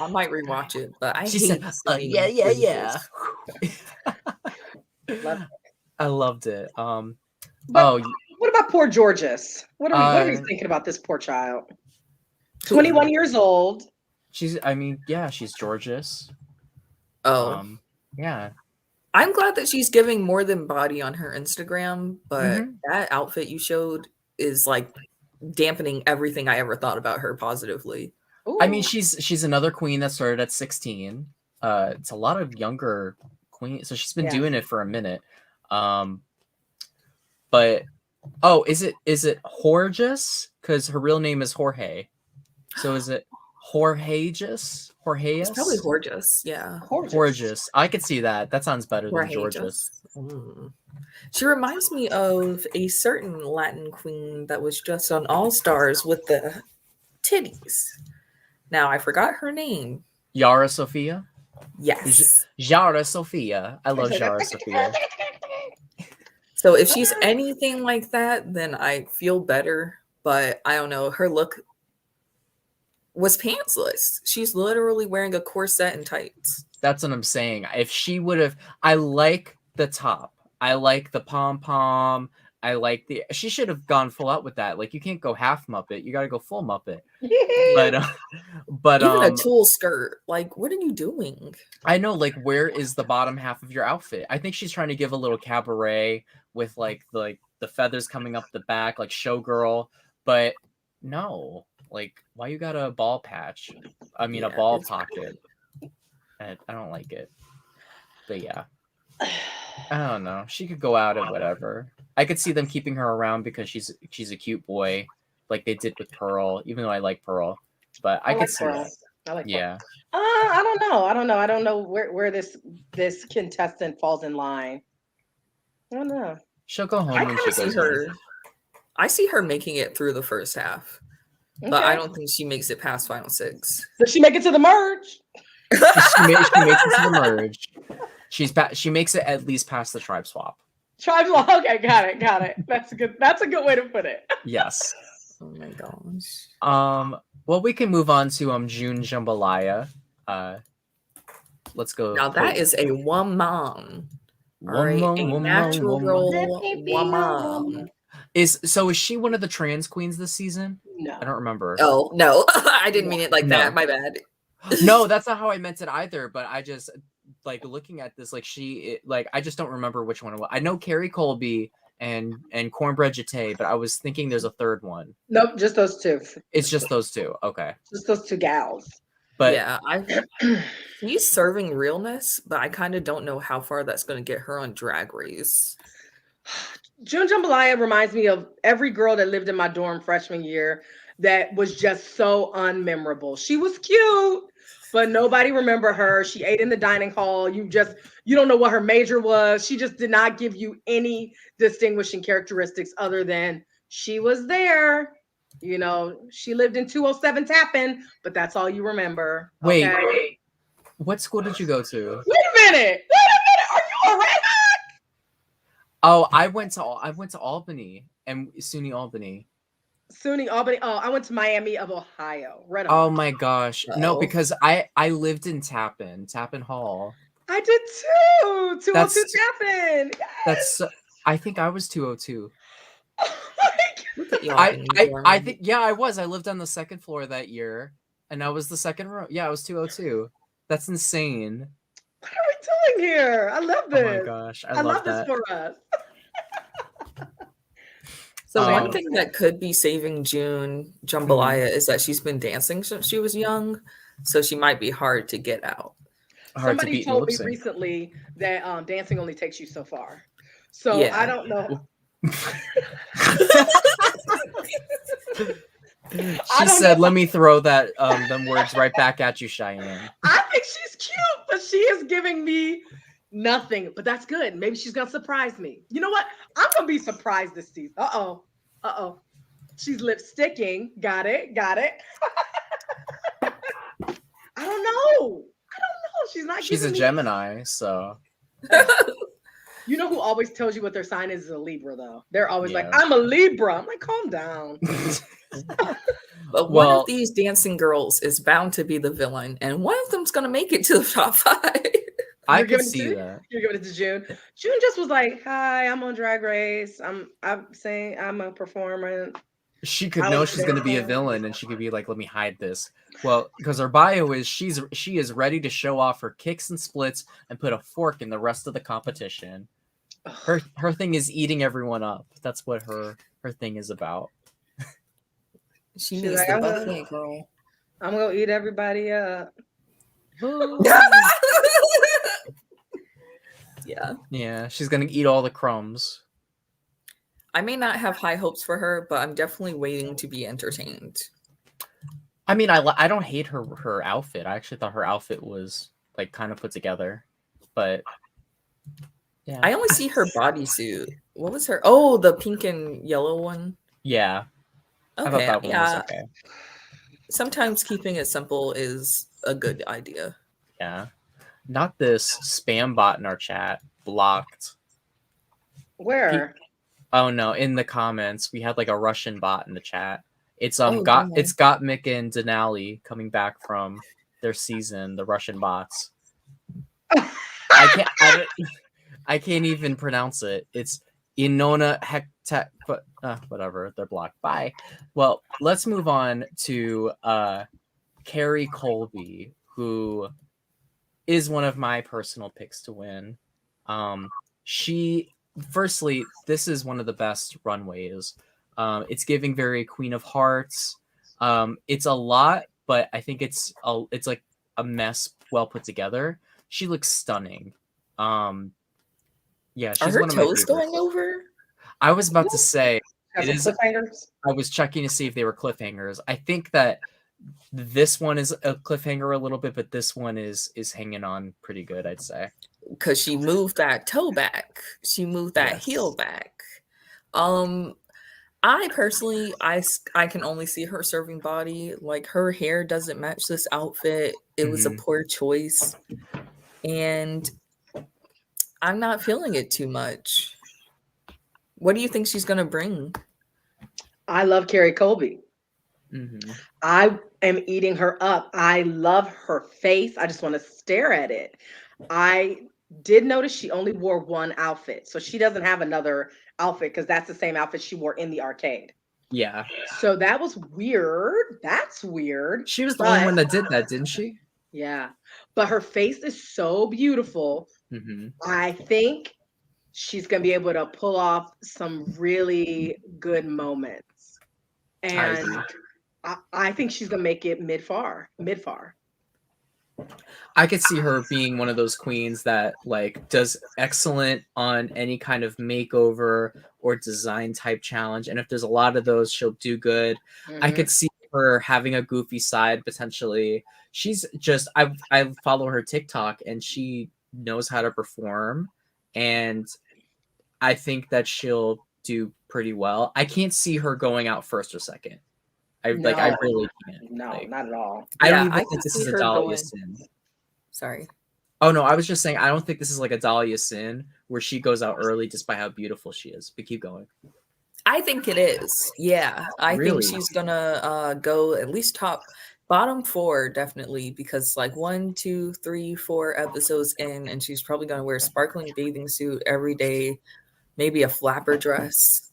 I might rewatch it, but I She hate said, singing "Yeah, yeah, Britney yeah." Spears. I loved it. But Oh, what about poor Georges? What are we thinking about this poor child? 21 years old. she's Georges. Oh, Yeah. I'm glad that she's giving more than body on her Instagram, but that outfit you showed is like dampening everything I ever thought about her positively. Ooh. I mean, she's another queen that started at 16. It's a lot of younger queens, so she's been doing it for a minute. But is it Horges? Because her real name is Jorge. So is it Jorgeus? It's probably Horges, yeah. Horges. I could see that. That sounds better than Georges. She reminds me of a certain Latin queen that was just on All Stars with the titties. Now I forgot her name. Yara Sofia? Yes. Yara Sofia. I love Yara Sofia. So if she's anything like that, then I feel better. But I don't know. Her look was pantsless. She's literally wearing a corset and tights. That's what I'm saying. If she would have, I like the top. I like the pom-pom. She should have gone full out with that. Like, you can't go half Muppet. You got to go full Muppet. but even a tulle skirt. Like, what are you doing? I know, like, where is the bottom half of your outfit? I think she's trying to give a little cabaret with like the feathers coming up the back, like showgirl. But no, like, why you got a ball patch? I mean, a ball pocket. I don't like it. But yeah. I don't know. She could go out and whatever. I could see them keeping her around because she's a cute boy, like they did with Pearl. Even though I like Pearl, but I could see that. I like yeah. Pearl. I don't know where this contestant falls in line. I don't know. She'll go home when she goes home. I see her making it through the first half, but I don't think she makes it past Final Six. Does she make it to the merge? she makes it to the merge. She makes it at least past the tribe swap. Tribe swap. Okay, got it. That's a good way to put it. Yes. Oh my gosh. Well, we can move on to June Jambalaya. Let's go. Now that is a woman. A natural woman. Is she one of the trans queens this season? No. I don't remember. Oh, no. I didn't mean it like that. My bad. No, that's not how I meant it either. But I just like looking at this, like I just don't remember which one it was. I know Carrie Colby and Cornbread Jete, but I was thinking there's a third one. Nope, just those two. It's just those two. Okay. Just those two gals. But yeah, he's serving realness, but I kind of don't know how far that's going to get her on Drag Race. June Jambalaya reminds me of every girl that lived in my dorm freshman year that was just so unmemorable. She was cute, but nobody remember her. She ate in the dining hall. You don't know what her major was. She just did not give you any distinguishing characteristics other than she was there. You know, she lived in 207 Tappan, but that's all you remember. Wait, okay? What school did you go to? Wait a minute. Are you a redneck? Oh, I went to Albany and SUNY Albany. SUNY Albany. Oh, I went to Miami of Ohio. Right on. Oh my gosh. No, because I lived in Tappan Hall. I did too. 202 Tappan. Yes. I think I was 202. I think I was. I lived on the second floor that year, and I was the second row. Yeah, I was 202. That's insane. What are we doing here? I love this. Oh my gosh, I love this for us. So one thing that could be saving June Jambalaya is that she's been dancing since she was young, so she might be hard to get out. Somebody told me recently that dancing only takes you so far. So yeah. I don't know. She said, "Let me throw that them words right back at you, Cheyenne." I think she's cute, but she is giving me nothing. But that's good. Maybe she's gonna surprise me. You know what? I'm gonna be surprised this season. Uh oh. She's lipsticking. Got it. I don't know. She's not. She's a Gemini, so. You know who always tells you what their sign is a Libra, though. They're always like, Yeah. "I'm a Libra." I'm like, calm down. But one of these dancing girls is bound to be the villain, and one of them's gonna make it to the top 5. I You're could giving it see to that. You're giving it to June. June just was like, "Hi, I'm on Drag Race. I'm saying I'm a performer." She could I know like she's going to be a dancing. villain, and she could be like, "Let me hide this." Well, because her bio is she is ready to show off her kicks and splits and put a fork in the rest of the competition. Her thing is eating everyone up. That's what her thing is about. She She's needs like, the I'm buffet, girl. gonna eat everybody up. Yeah, she's gonna eat all the crumbs. I may not have high hopes for her, but I'm definitely waiting to be entertained. I mean, I don't hate her outfit. I actually thought her outfit was like kind of put together, but yeah, I only see her bodysuit. What was her? Oh, the pink and yellow one. yeah. Okay, I thought that one was okay. Sometimes keeping it simple is a good idea. Yeah, not this spam bot in our chat blocked. Where? Oh no, in the comments we had like a Russian bot in the chat. It's no. it's Gottmik and Denali coming back from their season, the Russian bots. I can't even pronounce it. It's Inona Hektek, but whatever, they're blocked. Bye. Well, let's move on to Carrie Colby, who is one of my personal picks to win. Firstly, this is one of the best runways. It's giving very Queen of Hearts. It's a lot, but I think it's like a mess well put together. She looks stunning. Yeah, she's Are her one of my toes favorites. going over? I was about to say Has some cliffhangers? I was checking to see if they were cliffhangers. I think that this one is a cliffhanger a little bit, but this one is hanging on pretty good, I'd say. Because she moved that toe back. She moved that heel back. I personally, I can only see her serving body. Like, her hair doesn't match this outfit. It was a poor choice. And I'm not feeling it too much. What do you think she's going to bring? I love Carrie Colby. I am eating her up. I love her face. I just want to stare at it. I did notice she only wore one outfit. So she doesn't have another outfit because that's the same outfit she wore in the arcade. Yeah. So that was weird. That's weird. She was the only one that did that, didn't she? Yeah. But her face is so beautiful. I think she's going to be able to pull off some really good moments. And I think she's going to make it mid-far. I could see her being one of those queens that like does excellent on any kind of makeover or design type challenge. And if there's a lot of those, she'll do good. I could see her having a goofy side potentially. She's just, I follow her TikTok and she knows how to perform. And I think that she'll do pretty well. I can't see her going out first or second. I really can't. No, not at all. I don't even think this is a Dahlia sin. Sorry. Oh no, I was just saying I don't think this is like a Dahlia sin where she goes out early just by how beautiful she is. But keep going. I think it is. Yeah. I think she's gonna go at least bottom 4, definitely, because like 1, 2, 3, 4 episodes in, and she's probably gonna wear a sparkling bathing suit every day, maybe a flapper dress.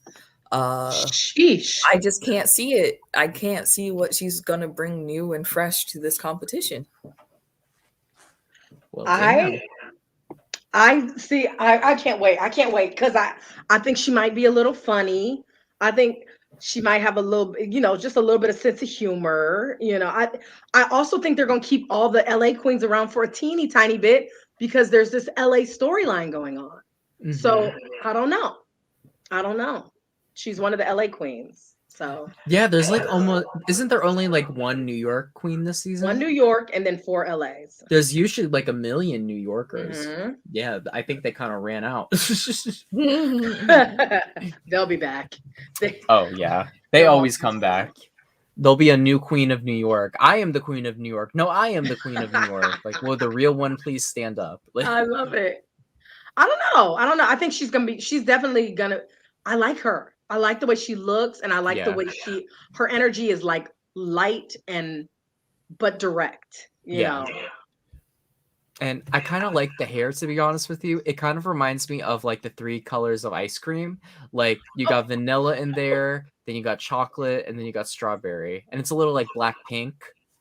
Sheesh. I just can't see it. I can't see what she's gonna bring new and fresh to this competition. Well, I see. I can't wait. I can't wait because I think she might be a little funny. I think she might have a little, just a little bit of sense of humor. I also think they're gonna keep all the LA queens around for a teeny tiny bit because there's this LA storyline going on. So I don't know. She's one of the LA queens. So yeah, there's like isn't there only like one New York queen this season? One New York and then 4 LAs. There's usually like a million New Yorkers. Yeah, I think they kind of ran out. They'll be back. Oh yeah, they always come back. There'll be a new queen of New York. I am the queen of New York. No, I am the queen of New York. Like, will the real one please stand up? Like, I love it. I don't know. I think she's definitely gonna, I like her. I like the way she looks, and I like the way her energy is like light but direct, you know. And I kind of like the hair, to be honest with you. It kind of reminds me of like the 3 colors of ice cream. Like you got vanilla in there, then you got chocolate, and then you got strawberry. And it's a little like Blackpink,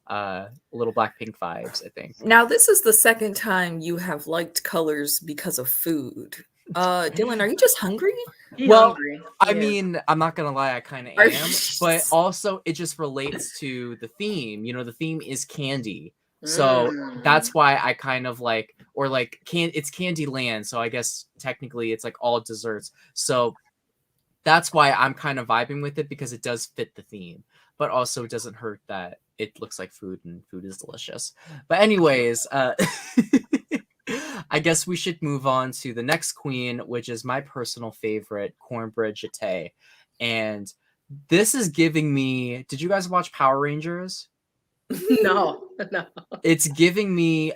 a little Blackpink vibes, I think. Now, this is the second time you have liked colors because of food. Dylan, are you just hungry? Hungry. I mean, I'm not gonna lie, I kind of am, but also it just relates to the theme. You know, the theme is candy. So that's why I kind of like, or like, it's Candyland. So I guess technically it's like all desserts. So that's why I'm kind of vibing with it, because it does fit the theme, but also it doesn't hurt that it looks like food and food is delicious. But anyways, I guess we should move on to the next queen, which is my personal favorite, Cornbread Jeté. And this is giving me, did you guys watch Power Rangers? No. It's giving me,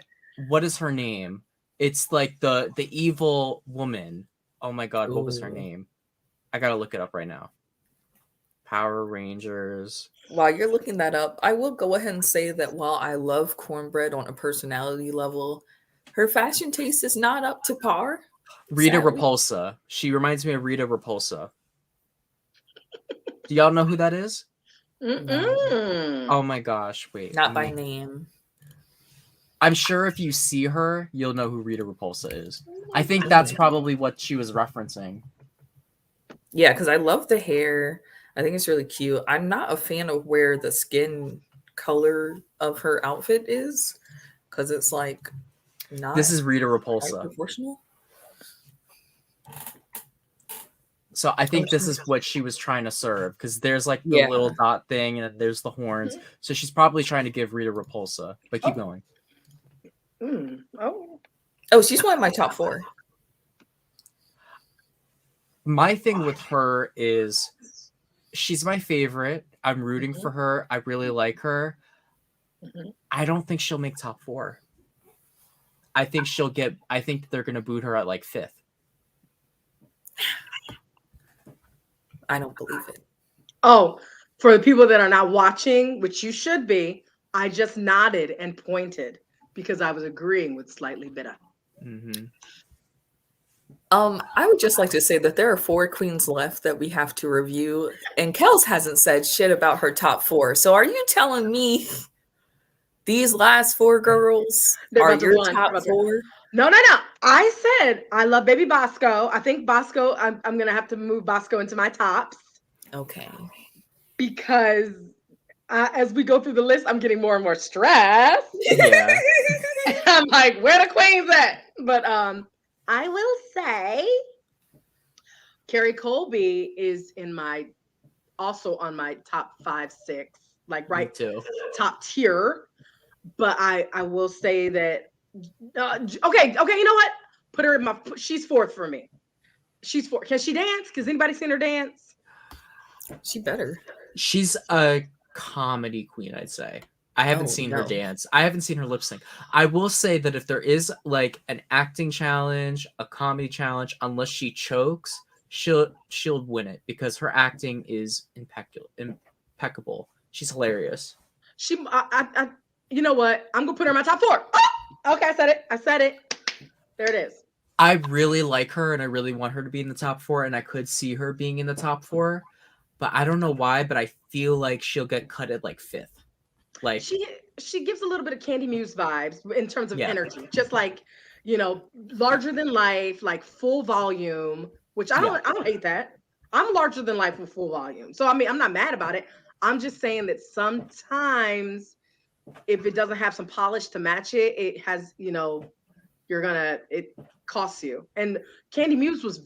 what is her name? It's like the evil woman. Oh my god, what was her name? I gotta look it up right now. Power Rangers. While you're looking that up, I will go ahead and say that while I love Cornbread on a personality level, her fashion taste is not up to par. Rita Repulsa. She reminds me of Rita Repulsa. Do y'all know who that is? No. Oh my gosh, wait. Not by name. I'm sure if you see her, you'll know who Rita Repulsa is. I think that's probably what she was referencing. Yeah, because I love the hair. I think it's really cute. I'm not a fan of where the skin color of her outfit is, because it's like not. This is Rita Repulsa. Proportional. So I think this is what she was trying to serve, because there's like the little dot thing and there's the horns. So she's probably trying to give Rita Repulsa. But keep going. Oh, she's one of my top 4. My thing with her is she's my favorite. I'm rooting for her. I really like her. I don't think she'll make top 4. I think they're going to boot her at like 5th. I don't believe it. Oh, for the people that are not watching, which you should be, I just nodded and pointed because I was agreeing with Slightly Bitter. I would just like to say that there are 4 queens left that we have to review, and Kels hasn't said shit about her top 4. So are you telling me these last 4 girls are your top 4? No. I said I love Baby Bosco. I think Bosco, I'm going to have to move Bosco into my tops. Okay. Because as we go through the list, I'm getting more and more stressed. Yeah. I'm like, where the queens at? But I will say Carrie Colby is also on my top 5, 6, like right too. Top tier. But I will say that okay, you know what? Put her in she's 4th for me. She's 4th. Can she dance? Has anybody seen her dance? She better. She's a comedy queen, I'd say. I haven't seen her dance. I haven't seen her lip sync. I will say that if there is like an acting challenge, a comedy challenge, unless she chokes, she'll win it, because her acting is impeccable. She's hilarious. I you know what? I'm gonna put her in my top 4. Oh, okay, I said it. There it is. I really like her, and I really want her to be in the top 4, and I could see her being in the top 4, but I don't know why, but I feel like she'll get cut at like 5th. Like she gives a little bit of Candy Muse vibes in terms of energy, just like, you know, larger than life, like full volume, which I don't hate that. I'm larger than life with full volume. So I mean, I'm not mad about it. I'm just saying that sometimes if it doesn't have some polish to match it, it has, you know, it costs you. And Candy Muse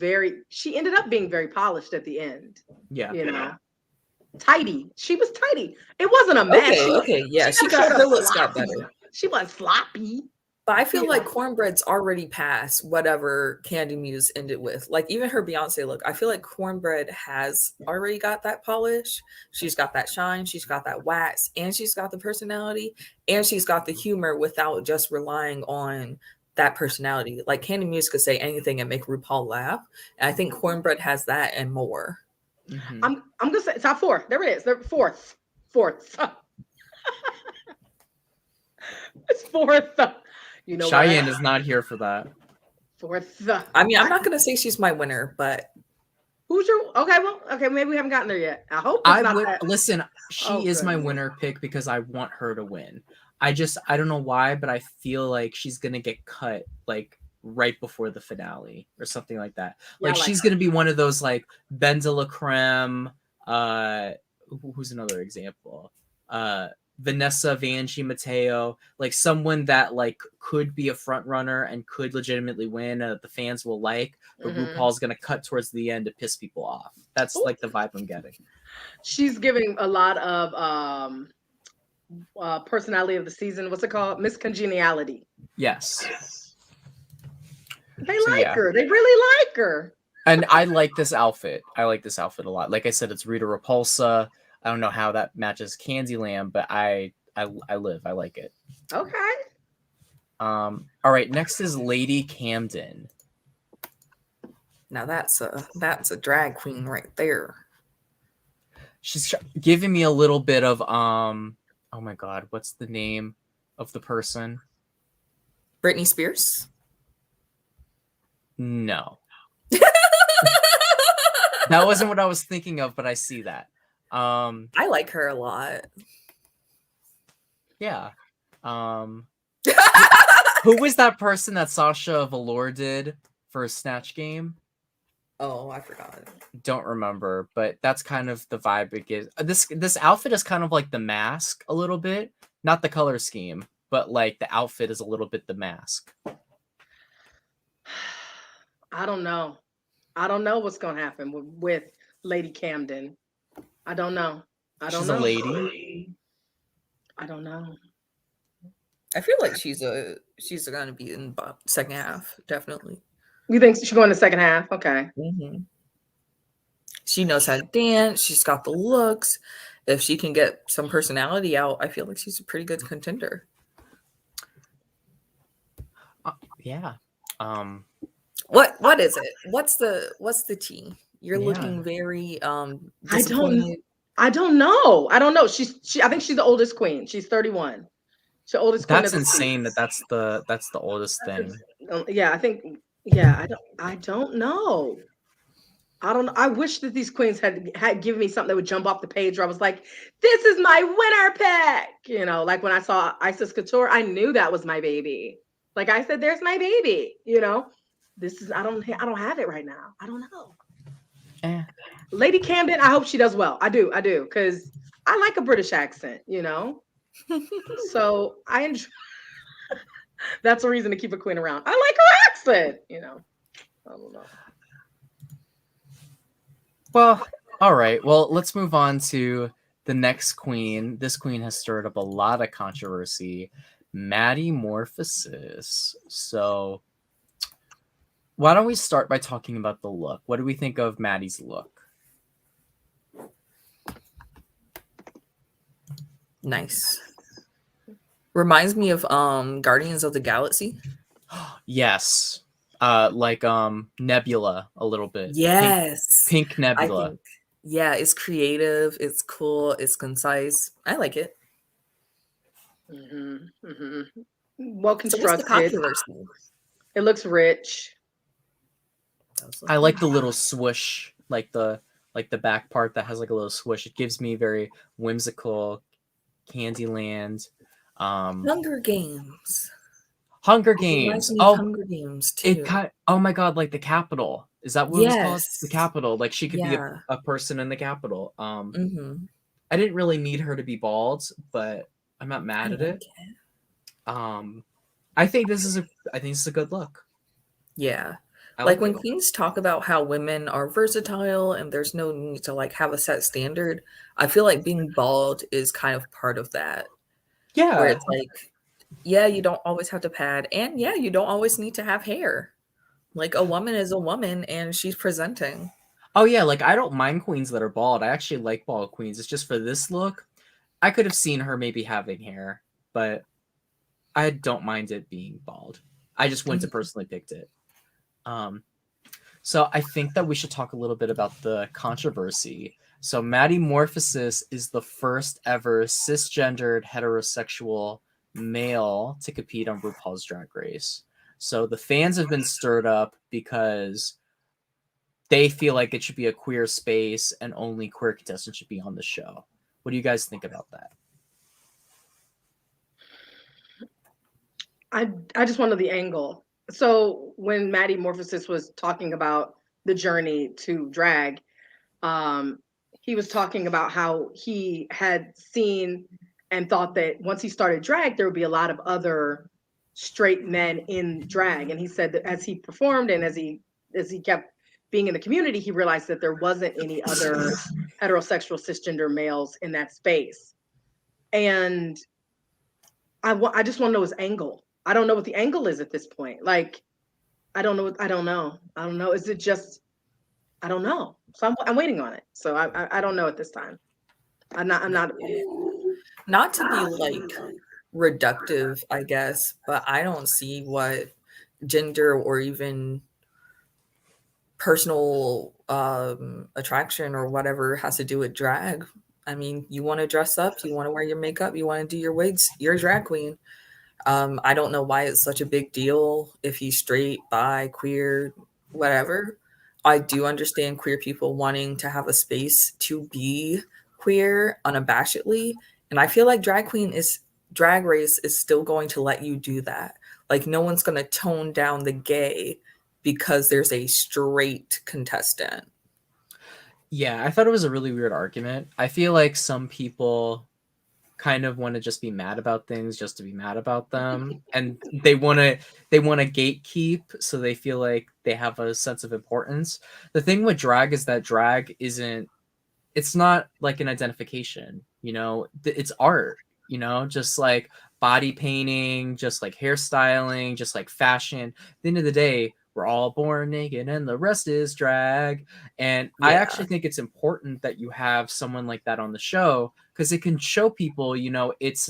she ended up being very polished at the end. Yeah. You know, tidy. She was tidy. It wasn't a mess. Okay. Yeah. Her looks got better. She was sloppy. But I feel like Cornbread's already past whatever Candy Muse ended with. Like even her Beyonce look, I feel like Cornbread has already got that polish. She's got that shine. She's got that wax, and she's got the personality, and she's got the humor without just relying on that personality. Like Candy Muse could say anything and make RuPaul laugh. And I think Cornbread has that and more. Mm-hmm. I'm gonna say top 4. There it is. They're fourth. It's 4th. You know, Cheyenne is not here for that. 4th. I mean, I'm not gonna say she's my winner, but who's your okay? Maybe we haven't gotten there yet. I hope it's not that. Listen. She is my winner pick because I want her to win. I don't know why, but I feel like she's gonna get cut like right before the finale or something like that. Like she's gonna be one of those like Ben de la Creme. Who's another example? Vanessa Vanjie Mateo, like someone that like could be a front runner and could legitimately win. The fans will like, but RuPaul's gonna cut towards the end to piss people off. That's like the vibe I'm getting. She's giving a lot of personality of the season. What's it called? Miss Congeniality. Yes. They like her. They really like her. And I like this outfit. I like this outfit a lot. Like I said, it's Rita Repulsa. I don't know how that matches Candyland, but I live. I like it. Okay. All right. Next is Lady Camden. Now that's a drag queen right there. She's giving me a little bit of oh my god, what's the name of the person? Britney Spears? No. That wasn't what I was thinking of, but I see that. I like her a lot. Yeah. Who was that person that Sasha Velour did for a Snatch Game? Oh, I forgot. Don't remember, but that's kind of the vibe it gives. This outfit is kind of like The Mask a little bit. Not the color scheme, but like the outfit is a little bit The Mask. I don't know. I don't know what's going to happen with Lady Camden. I don't know. She's a lady. I don't know. I feel like she's going to be in the second half, definitely. You think she's going in the second half? Okay. Mm-hmm. She knows how to dance. She's got the looks. If she can get some personality out, I feel like she's a pretty good contender. Yeah. What is it? What's the tea? You're looking very disappointed. I don't know. I think she's the oldest queen. She's 31. She's the oldest queen. That's insane that's the oldest thing. Yeah, I think. Yeah, I don't know. I wish that these queens had given me something that would jump off the page where I was like, this is my winner pick. You know, like when I saw Isis Couture, I knew that was my baby. Like I said, there's my baby. You know, I don't have it right now. I don't know. Lady Camden, I hope she does well. I do, because I like a British accent, you know. So I enjoy. That's a reason to keep a queen around. I like her accent, you know. I don't know. Well, all right. Well, let's move on to the next queen. This queen has stirred up a lot of controversy. Maddie Morphosis. So why don't we start by talking about the look? What do we think of Maddie's look? Nice. Reminds me of Guardians of the Galaxy. Yes. Like Nebula a little bit. Yes. Pink Nebula. It's creative, it's cool, it's concise. I like it. Mm-hmm. Mm-hmm. Well constructed. It looks rich. I like the little swoosh, like the back part that has like a little swoosh. It gives me very whimsical Candyland. Hunger Games. Hunger Games. Hunger Games too. Oh my god, like the Capitol. Is that what it was called? The Capitol. Like she could be a person in the Capitol. I didn't really need her to be bald, but I'm not mad at it. I think this is a good look. Yeah. Like when queens talk about how women are versatile and there's no need to like have a set standard, I feel like being bald is kind of part of that. Yeah. Where it's like, yeah, you don't always have to pad, and yeah, you don't always need to have hair. Like a woman is a woman and she's presenting. Oh yeah, like I don't mind queens that are bald. I actually like bald queens. It's just for this look, I could have seen her maybe having hair, but I don't mind it being bald. I just wouldn't have personally picked it. So I think that we should talk a little bit about the controversy. So Maddie Morphosis is the first ever cisgendered heterosexual male to compete on RuPaul's Drag Race. So the fans have been stirred up because they feel like it should be a queer space and only queer contestants should be on the show. What do you guys think about that? I just want to know the angle. So when Maddie Morphosis was talking about the journey to drag, he was talking about how he had seen and thought that once he started drag, there would be a lot of other straight men in drag. And he said that as he performed and as he kept being in the community, he realized that there wasn't any other heterosexual cisgender males in that space. And I just want to know his angle. I don't know what the angle is at this point. Like, I don't know. Is it just, I don't know. So I'm waiting on it. So I don't know at this time. I'm not. Not to be like reductive, I guess, but I don't see what gender or even personal attraction or whatever has to do with drag. I mean, you want to dress up, you want to wear your makeup, you want to do your wigs, you're a drag queen. I don't know why it's such a big deal if he's straight, bi, queer, whatever. I do understand queer people wanting to have a space to be queer unabashedly. And I feel like Drag Race is still going to let you do that. Like, no one's going to tone down the gay because there's a straight contestant. Yeah, I thought it was a really weird argument. I feel like some people kind of want to just be mad about things just to be mad about them, and they want to gatekeep, so they feel like they have a sense of importance. The thing with drag is that drag it's not like an identification, you know, it's art, you know, just like body painting, just like hairstyling, just like fashion. At the end of the day, we're all born naked and the rest is drag. And I actually think it's important that you have someone like that on the show, because it can show people, you know, it's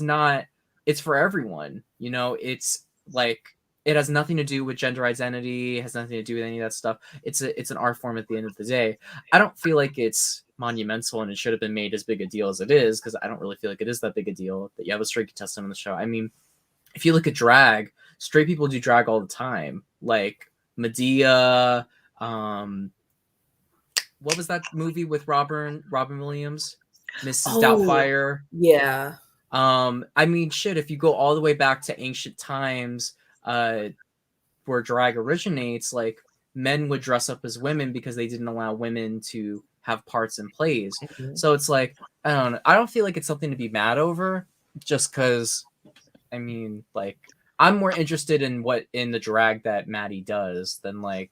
for everyone, you know, it's like, it has nothing to do with gender identity, it has nothing to do with any of that stuff. It's an art form at the end of the day. I don't feel like it's monumental and it should have been made as big a deal as it is, because I don't really feel like it is that big a deal that you have a straight contestant on the show. I mean, if you look at drag, straight people do drag all the time. Like Medea, what was that movie with Robin Williams? Mrs. Doubtfire. Yeah. I mean, shit, if you go all the way back to ancient times, where drag originates, like, men would dress up as women because they didn't allow women to have parts and plays. Mm-hmm. So it's like, I don't know. I don't feel like it's something to be mad over, just because, I mean, like, I'm more interested in the drag that Maddie does than like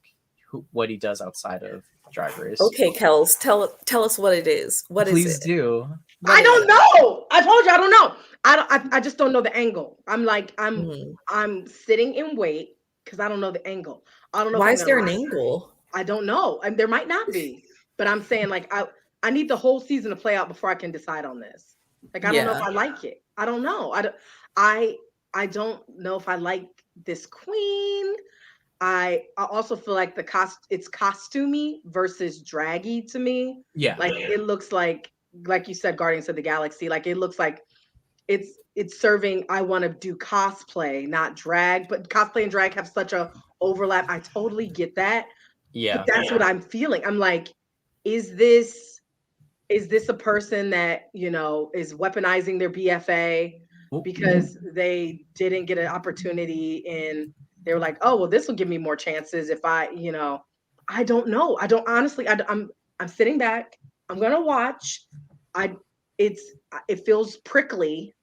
what he does outside of Drag Race. Okay, Kels, tell us what it is. What Please is it? do. I don't know. I told you I don't know. I just don't know the angle. I'm sitting in wait because I don't know the angle. I don't know. Why is there an angle? I don't know. And there might not be, but I'm saying, like, I need the whole season to play out before I can decide on this. Like, I don't know if I like it. I don't know. I don't know if I like this queen. I also feel like it's costumey versus draggy to me. Yeah. Like, it looks like you said, Guardians of the Galaxy. Like, it looks like it's serving, I want to do cosplay, not drag, but cosplay and drag have such a overlap. I totally get that. Yeah. But that's what I'm feeling. I'm like, is this a person that, you know, is weaponizing their BFA because they didn't get an opportunity and they were like, oh, well, this will give me more chances if I, you know, I don't know. I'm sitting back. I'm going to watch. It feels prickly,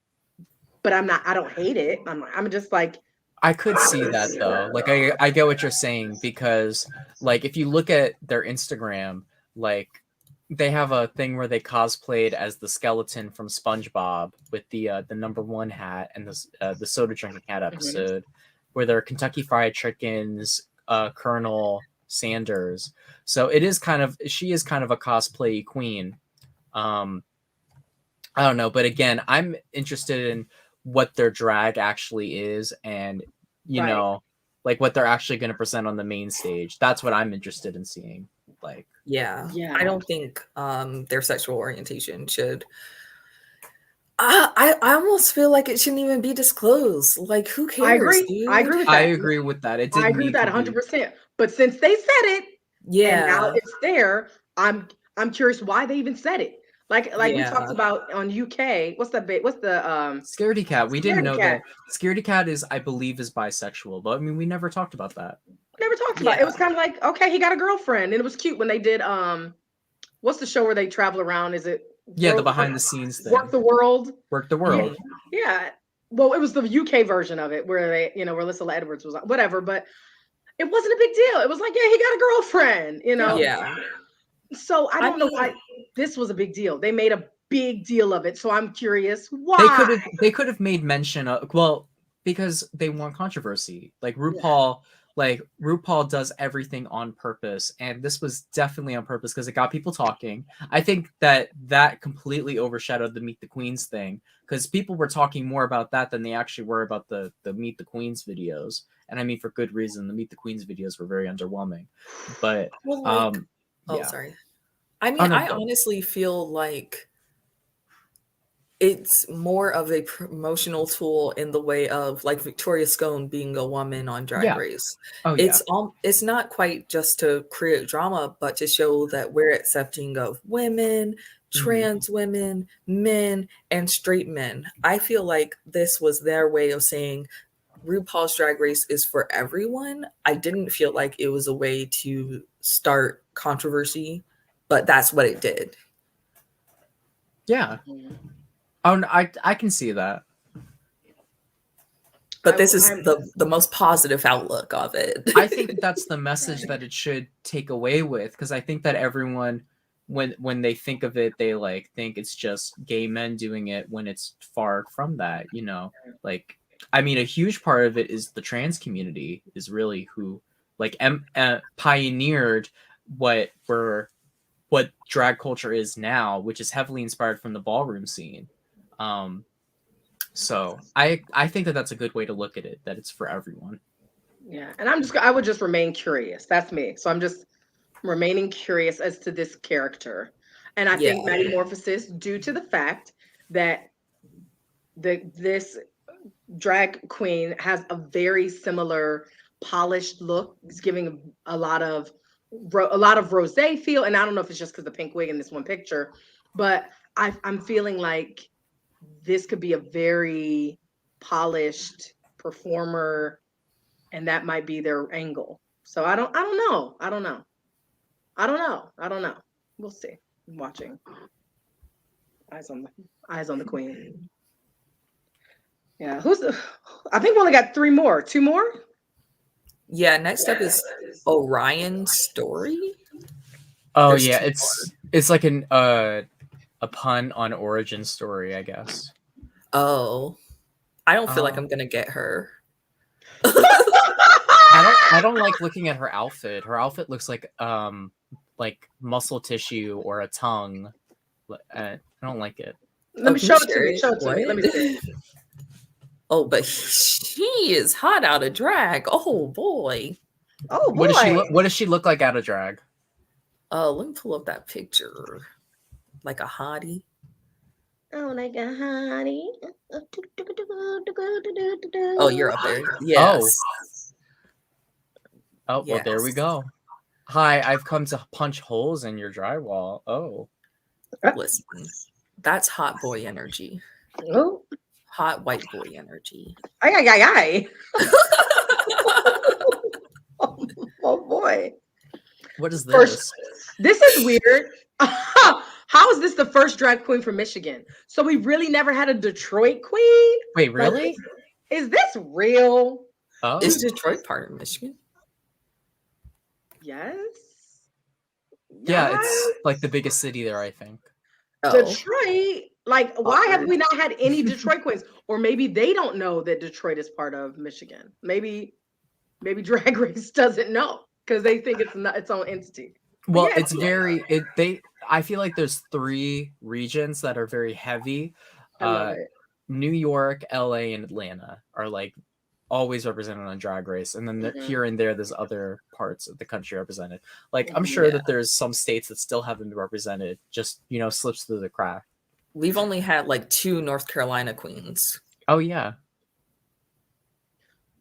but I don't hate it. I'm just like, I could see that though. Like, I get what you're saying, because like, if you look at their Instagram, like, they have a thing where they cosplayed as the skeleton from SpongeBob with the #1 hat and the soda drinking hat episode, where they're Kentucky Fried Chicken's Colonel Sanders. So she is kind of a cosplay queen. I don't know, but again, I'm interested in what their drag actually is, and you know, like what they're actually going to present on the main stage. That's what I'm interested in seeing. Like, Yeah. Yeah. I don't think their sexual orientation should. I almost feel like it shouldn't even be disclosed. Like, who cares? I agree. Dude? I agree with that. I agree with that. It didn't I agree with that 100%. But since they said it, and now it's there, I'm curious why they even said it. Like we talked about on UK. What's the Scaredy Cat? We didn't know Cat. that. Scaredy Cat is, I believe, is bisexual, but I mean, we never talked about that. Never talked about it. It was kind of like, okay, he got a girlfriend, and it was cute when they did what's the show where they travel around? Is it the behind the scenes thing? Work the World. Work the World. Yeah. Well, it was the UK version of it where they, where Alyssa Edwards was on, whatever, but it wasn't a big deal. It was like, yeah, he got a girlfriend, Yeah. So I don't know why this was a big deal. They made a big deal of it. So I'm curious why. They could have made mention of, well, because they want controversy. Like RuPaul, RuPaul does everything on purpose, and this was definitely on purpose because it got people talking. I think that completely overshadowed the Meet the Queens thing, because people were talking more about that than they actually were about the Meet the Queens videos. And I mean, for good reason. The Meet the Queens videos were very underwhelming. But sorry. I mean, I honestly feel like it's more of a promotional tool in the way of like Victoria Scone being a woman on Drag Race. It's not quite just to create drama, but to show that we're accepting of women, trans women, men, and straight men. I feel like this was their way of saying RuPaul's Drag Race is for everyone. I didn't feel like it was a way to start controversy, but that's what it did. Yeah. Oh, I can see that. But this is the most positive outlook of it. I think that's the message that it should take away with, because I think that everyone, when they think of it, they like think it's just gay men doing it, when it's far from that, Like, I mean, a huge part of it is the trans community is really who like pioneered what drag culture is now, which is heavily inspired from the ballroom scene. So I think that that's a good way to look at it, that it's for everyone. Yeah. And I would just remain curious. That's me. So I'm just remaining curious as to this character. And I think Metamorphosis, due to the fact that this drag queen has a very similar polished look. It's giving a lot of rosé feel. And I don't know if it's just because the pink wig in this one picture, but I'm feeling like this could be a very polished performer, and that might be their angle. So I don't know. We'll see. I'm watching. Eyes on the queen. Yeah, I think we only got 2 more. Yeah, next up is Orion Story. Oh, there's yeah, it's like a pun on Origin Story, I guess. Oh, I don't feel like I'm gonna get her. I don't like looking at her outfit. Her outfit looks like muscle tissue or a tongue. I don't like it. Let me show it to me. Show it to me. Let me see. Oh, but she is hot out of drag. Oh boy. Oh boy. What does she look like out of drag? Let me pull up that picture. Like a hottie. Oh, like a hottie. Oh, you're up there. Yes. Oh, well, there we go. Hi, I've come to punch holes in your drywall. Oh. Listen, that's hot boy energy. Oh. Hot white boy energy. Aye. Oh boy. What is this? This is weird. How is this the first drag queen from Michigan? So we really never had a Detroit queen? Wait, really? Is this real? Oh. Is Detroit part of Michigan? Yes. Yeah, it's like the biggest city there, I think. Detroit? Like, why have we not had any Detroit queens? Or maybe they don't know that Detroit is part of Michigan. Maybe Drag Race doesn't know because they think it's not its own entity. Well, yeah, it's I feel like there's 3 regions that are very heavy. New York, LA, and Atlanta are like always represented on Drag Race, and then here and there, there's other parts of the country represented. Like I'm sure that there's some states that still haven't been represented, just slips through the crack. We've only had like 2 North Carolina queens. Oh yeah.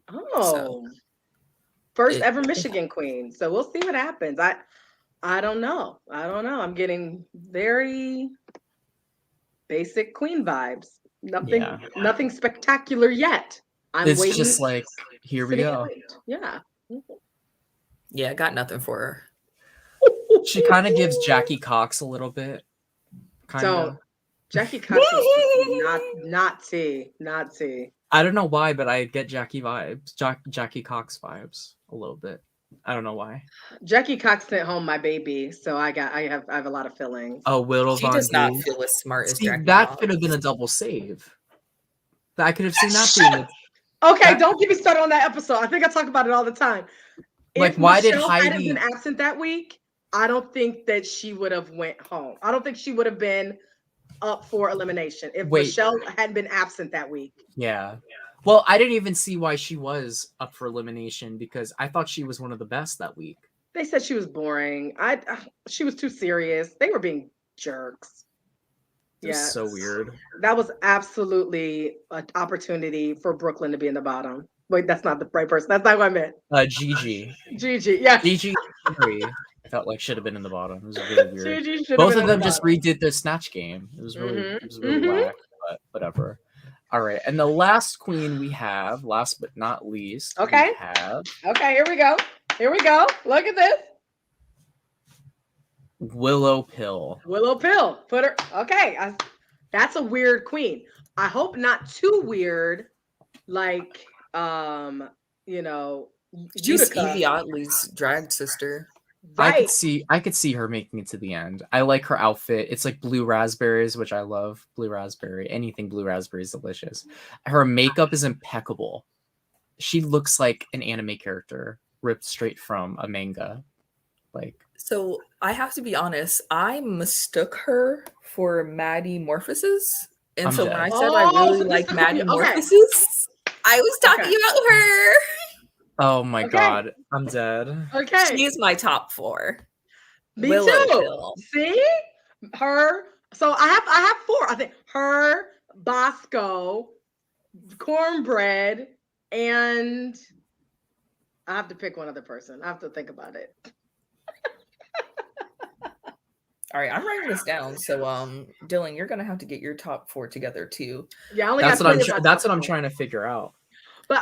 Oh, first ever Michigan queen. So we'll see what happens. I don't know. I'm getting very basic queen vibes. Nothing spectacular yet. It's waiting. Just like, here we go. Yeah. Yeah, I got nothing for her. She kind of gives Jackie Cox a little bit. Jackie Cox is not tea. I don't know why, but I get Jackie vibes. Jackie Cox vibes a little bit. I don't know why. Jackie Cox sent home my baby, so I have a lot of feelings. Oh, Whittle She does not feel as smart as Jackie that Cox. could have been a double save. I could have seen that being Okay, don't get me started on that episode. I think I talk about it all the time. Like, why did Heidi hadn't been absent that week? I don't think that she would have went home. I don't think she would have been up for elimination if Michelle hadn't been absent that week. Yeah. Well, I didn't even see why she was up for elimination because I thought she was one of the best that week. They said she was boring. She was too serious. They were being jerks. Yeah, so weird. That was absolutely an opportunity for Brooklyn to be in the bottom. Wait, that's not the right person. That's not what I meant. Gigi. Yeah. Gigi I felt like should have been in the bottom. It was really weird. Both of them just redid their snatch game. It was really whack, but whatever. All right, and the last queen we have, last but not least, okay, here we go. Look at this. Willow Pill. Put her. Okay, that's a weird queen. I hope not too weird, like she's Evie Oddly's drag sister. Right. I could see her making it to the end. I like her outfit. It's like blue raspberries, which I love. Blue raspberry. Anything blue raspberry is delicious. Her makeup is impeccable. She looks like an anime character ripped straight from a manga. So I have to be honest, I mistook her for Maddie Morphosis. And so when I said I really like Maddie Morphosis, I was talking about her. Oh my god, I'm dead. Okay. She's my top 4. Me too. Pill. See? Her. So I have 4. I think her, Bosco, Cornbread, and I have to pick one other person. I have to think about it. All right, I'm writing this down. So, Dylan, you're gonna have to get your top 4 together too. Yeah, that's what I'm trying to figure out. But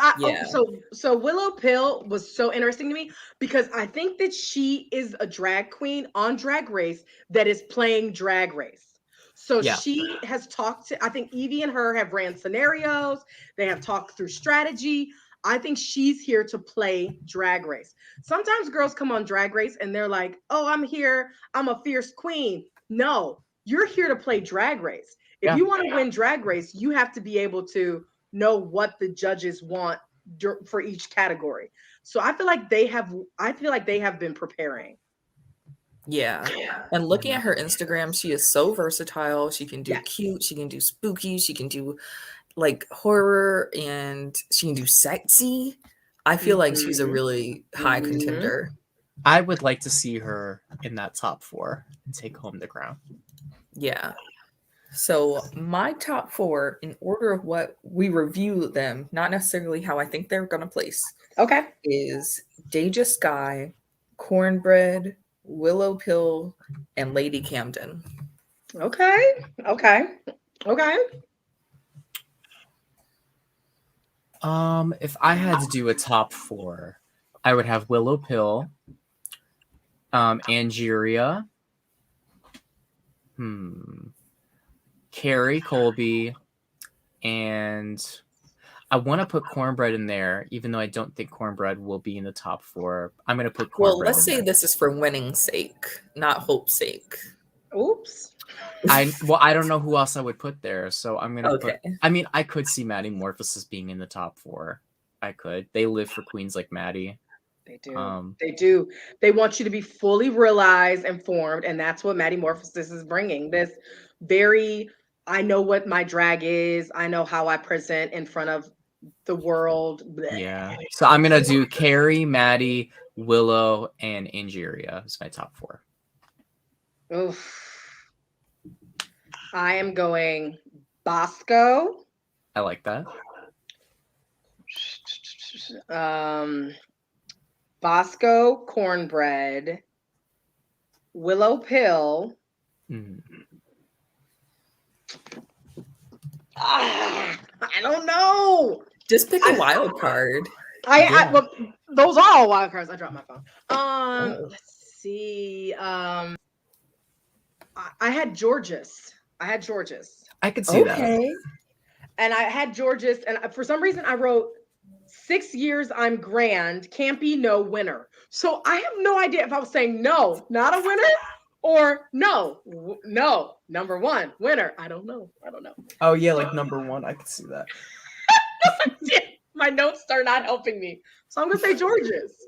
so Willow Pill was so interesting to me because I think that she is a drag queen on Drag Race that is playing Drag Race. So she has talked to, I think Evie and her have ran scenarios. They have talked through strategy. I think she's here to play Drag Race. Sometimes girls come on Drag Race and they're like, oh, I'm here. I'm a fierce queen. No, you're here to play Drag Race. If you want to win Drag Race, you have to be able to know what the judges want for each category. So I feel like they have been preparing. Yeah. And looking at her Instagram, she is so versatile. She can do cute, she can do spooky, she can do like horror, and she can do sexy. I feel like she's a really high contender. I would like to see her in that top 4 and take home the crown. Yeah. So my top 4, in order of what we review them, not necessarily how I think they're going to place. Okay. Is Deja Sky, Cornbread, Willow Pill, and Lady Camden. Okay. If I had to do a top 4, I would have Willow Pill, Angeria, Carrie Colby, and I want to put Cornbread in there, even though I don't think Cornbread will be in the top 4. I'm going to put Cornbread. Well, let's say this is for winning's sake, not hope's sake. Oops. I don't know who else I would put there, so I'm gonna put. I mean, I could see Maddie Morphosis being in the top 4. I could. They live for queens like Maddie. They do. They do. They want you to be fully realized and formed, and that's what Maddie Morphosis is bringing. This very, I know what my drag is. I know how I present in front of the world. Bleh. Yeah. So I'm gonna do Carrie, Maddie, Willow, and Angeria as my top 4. Oof. I am going Bosco. I like that. Bosco, Cornbread, Willow Pill. I don't know. Just pick a wild card. Well, those are all wild cards. I dropped my phone. Let's see. I had Georges. I could see that. And I had Georges, and for some reason I wrote 6 years I'm grand, campy, no winner. So I have no idea if I was saying no, not a winner, or no, number 1 winner. I don't know. Oh yeah, like number 1. I could see that. My notes are not helping me, so I'm gonna say Georges.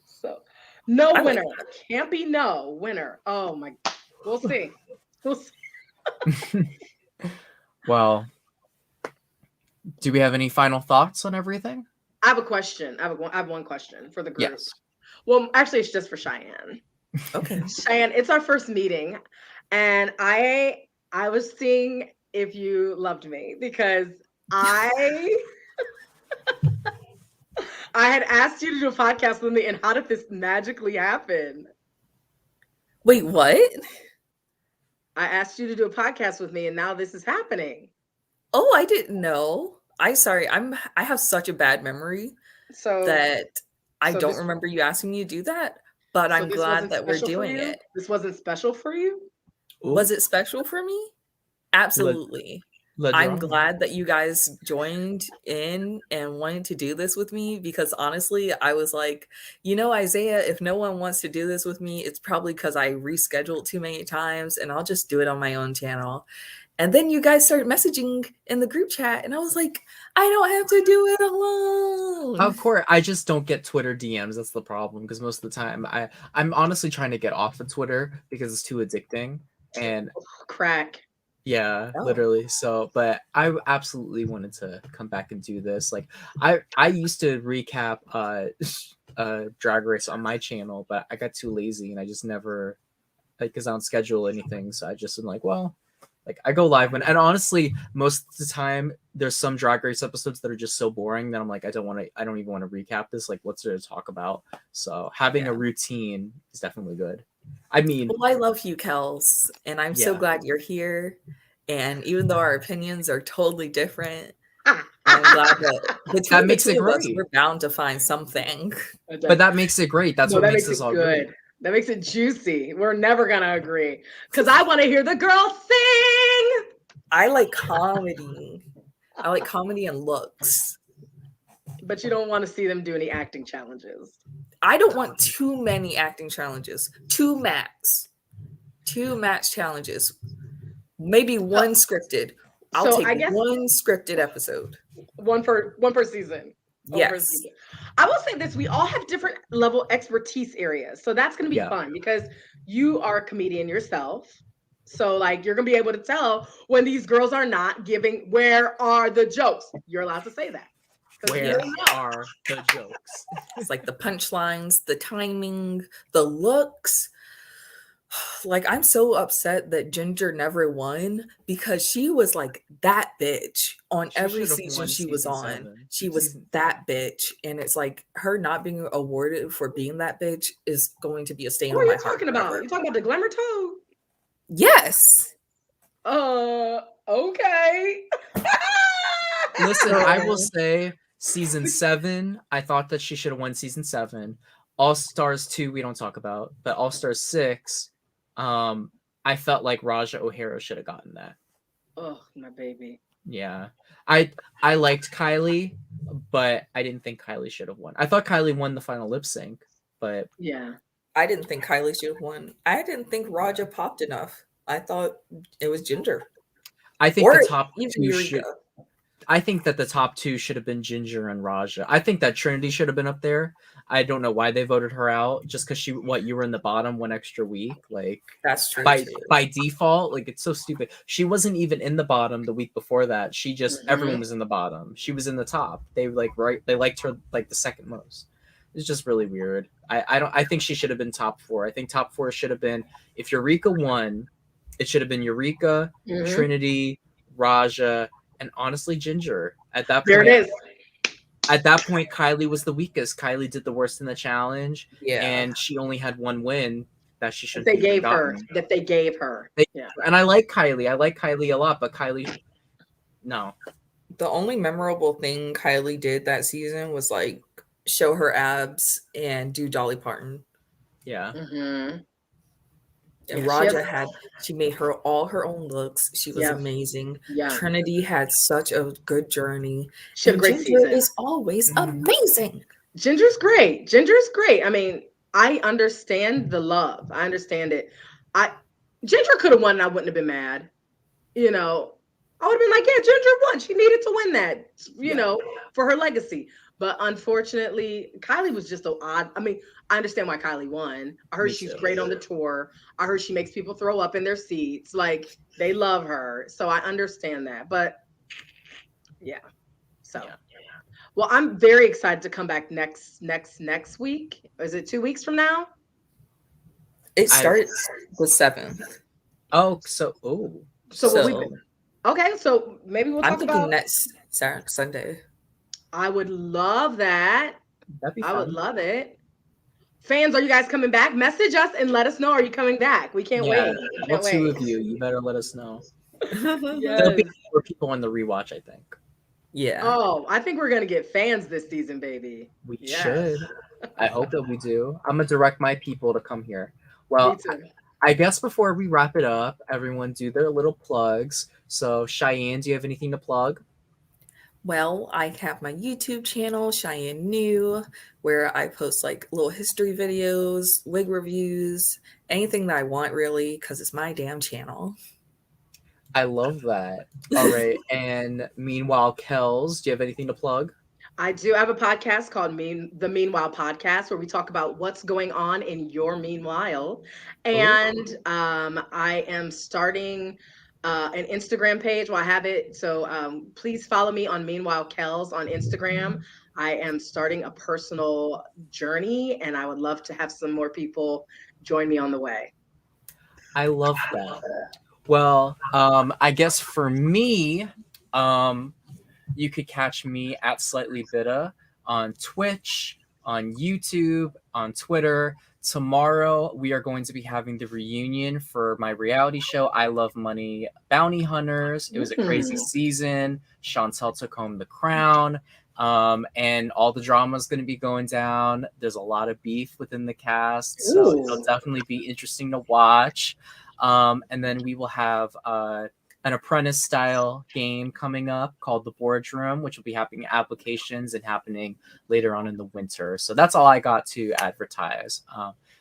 So no winner, campy, no winner. Oh my, we'll see. Well, do we have any final thoughts on everything? I have a question. I have one question for the group. Yes. Well, actually, it's just for Cheyenne. Okay. Cheyenne, it's our first meeting, and I was seeing if you loved me because I had asked you to do a podcast with me, and how did this magically happen? Wait, what? I asked you to do a podcast with me, and now this is happening. Oh, I didn't know. I have such a bad memory that I don't remember you asking me to do that, but I'm glad that we're doing it. This wasn't special for you? Was it special for me? Absolutely. I'm glad that you guys joined in and wanted to do this with me, because honestly, I was like, Isaiah, if no one wants to do this with me, it's probably because I rescheduled too many times, and I'll just do it on my own channel. And then you guys started messaging in the group chat, and I was like, I don't have to do it alone. Of course, I just don't get Twitter DMs. That's the problem, because most of the time I'm honestly trying to get off of Twitter because it's too addicting. And crack. Yeah, literally. So, but I absolutely wanted to come back and do this. Like, I used to recap Drag Race on my channel, but I got too lazy and I just never, because I don't schedule anything. So I just am like, well, like I go live when, and honestly, most of the time there's some Drag Race episodes that are just so boring that I'm like, I don't even want to recap this. Like, what's there to talk about? So having a routine is definitely good. I mean, well, I love you, Kels, and I'm so glad you're here. And even though our opinions are totally different, I'm glad that that makes it great. We're bound to find something. But that makes it great. That's what makes this all good. That makes it juicy. We're never gonna agree because I want to hear the girls sing. I like comedy. I like comedy and looks. But you don't want to see them do any acting challenges. I don't want too many acting challenges. 2 max challenges. Maybe one scripted. I'll take one scripted episode. One per season. Yes. I will say this: we all have different level expertise areas, so that's going to be fun because you are a comedian yourself. So, like, you're going to be able to tell when these girls are not giving. Where are the jokes? You're allowed to say that. Where are the jokes? It's like the punchlines, the timing, the looks. Like, I'm so upset that Ginger never won because she was like that bitch on every season she was on. She was that bitch. And it's like her not being awarded for being that bitch is going to be a stain on my heart. What are you talking about? You talking about the Glamour Toad? Yes. Okay. Listen, I will say season 7, I thought that she should have won season 7. All Stars 2, we don't talk about, but All Stars 6, I felt like Raja O'Hara should have gotten that. Oh, my baby. Yeah. I liked Kylie, but I didn't think Kylie should have won. I thought Kylie won the final lip sync, but yeah. I didn't think Kylie should have won. I didn't think Raja popped enough. I thought it was Ginger. I think the top 2 should. I think that the top two should have been Ginger and Raja. I think that Trinity should have been up there. I don't know why they voted her out, just because you were in the bottom one extra week. Like, That's true. By default, like, it's so stupid. She wasn't even in the bottom the week before that. She just everyone was in the bottom. She was in the top. They liked her like the second most. It's just really weird. I think she should have been top 4. I think top 4 should have been, if Eureka won, it should have been Eureka, Trinity, Raja, and honestly Ginger. At that point, there it is. At that point, Kylie was the weakest. Kylie did the worst in the challenge, Yeah, and she only had one win that she shouldn't. They gave her. Yeah. And I like Kylie. I like Kylie a lot, but Kylie, no. The only memorable thing Kylie did that season was like show her abs and do Dolly Parton. Yeah. Mm-hmm. And Raja she made all her own looks. She was amazing. Yeah. Trinity had such a good journey. She had a great Ginger season. is always amazing. Ginger's great. Ginger's great. I mean, I understand the love. I understand it. Ginger could have won and I wouldn't have been mad. You know, I would have been like, yeah, Ginger won. She needed to win that, you know, for her legacy. But unfortunately, Kylie was just so odd. I mean, I understand why Kylie won. I heard she's great on the tour. I heard she makes people throw up in their seats. Like, they love her. So I understand that. But yeah. So well, I'm very excited to come back next week. Is it 2 weeks from now? It starts the 7th. Oh, okay, so maybe we'll talk I'm thinking next Sunday. I would love that. That'd be fun. I would love it. Fans, are you guys coming back? Message us and let us know. Are you coming back? We can't wait. Well, 2 of you. You better let us know. Yes. There'll be more people on the rewatch, I think. Yeah. Oh, I think we're gonna get fans this season, baby. We should. I hope that we do. I'm gonna direct my people to come here. Well, I guess before we wrap it up, everyone do their little plugs. So, Cheyenne, do you have anything to plug? Well, I have my YouTube channel, Cheyenne New, where I post like little history videos, wig reviews, anything that I want really, because it's my damn channel. I love that. All right. And meanwhile, Kels, do you have anything to plug? I do have a podcast called the Meanwhile Podcast, where we talk about what's going on in your meanwhile. And I am starting an Instagram page. Well, I have it. So please follow me on Meanwhile Kels on Instagram. I am starting a personal journey, and I would love to have some more people join me on the way. I love that. Well, I guess for me, you could catch me at Slightly Bitta on Twitch, on YouTube, on Twitter. Tomorrow, we are going to be having the reunion for my reality show, I Love Money Bounty Hunters. It was a crazy season. Chantel took home the crown. And all the drama is going to be going down. There's a lot of beef within the cast, so it'll definitely be interesting to watch. And then we will have an apprentice style game coming up called the Boardroom, which will be happening in applications and happening later on in the winter. So that's all I got to advertise.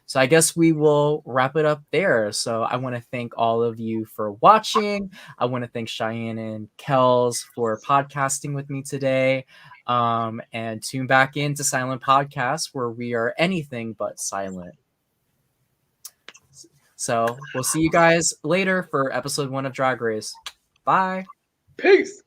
So I guess we will wrap it up there. So I want to thank all of you for watching. I want to thank Cheyenne and Kels for podcasting with me today. And tune back into Silent Podcast, where we are anything but silent. So we'll see you guys later for episode 1 of Drag Race. Bye. Peace.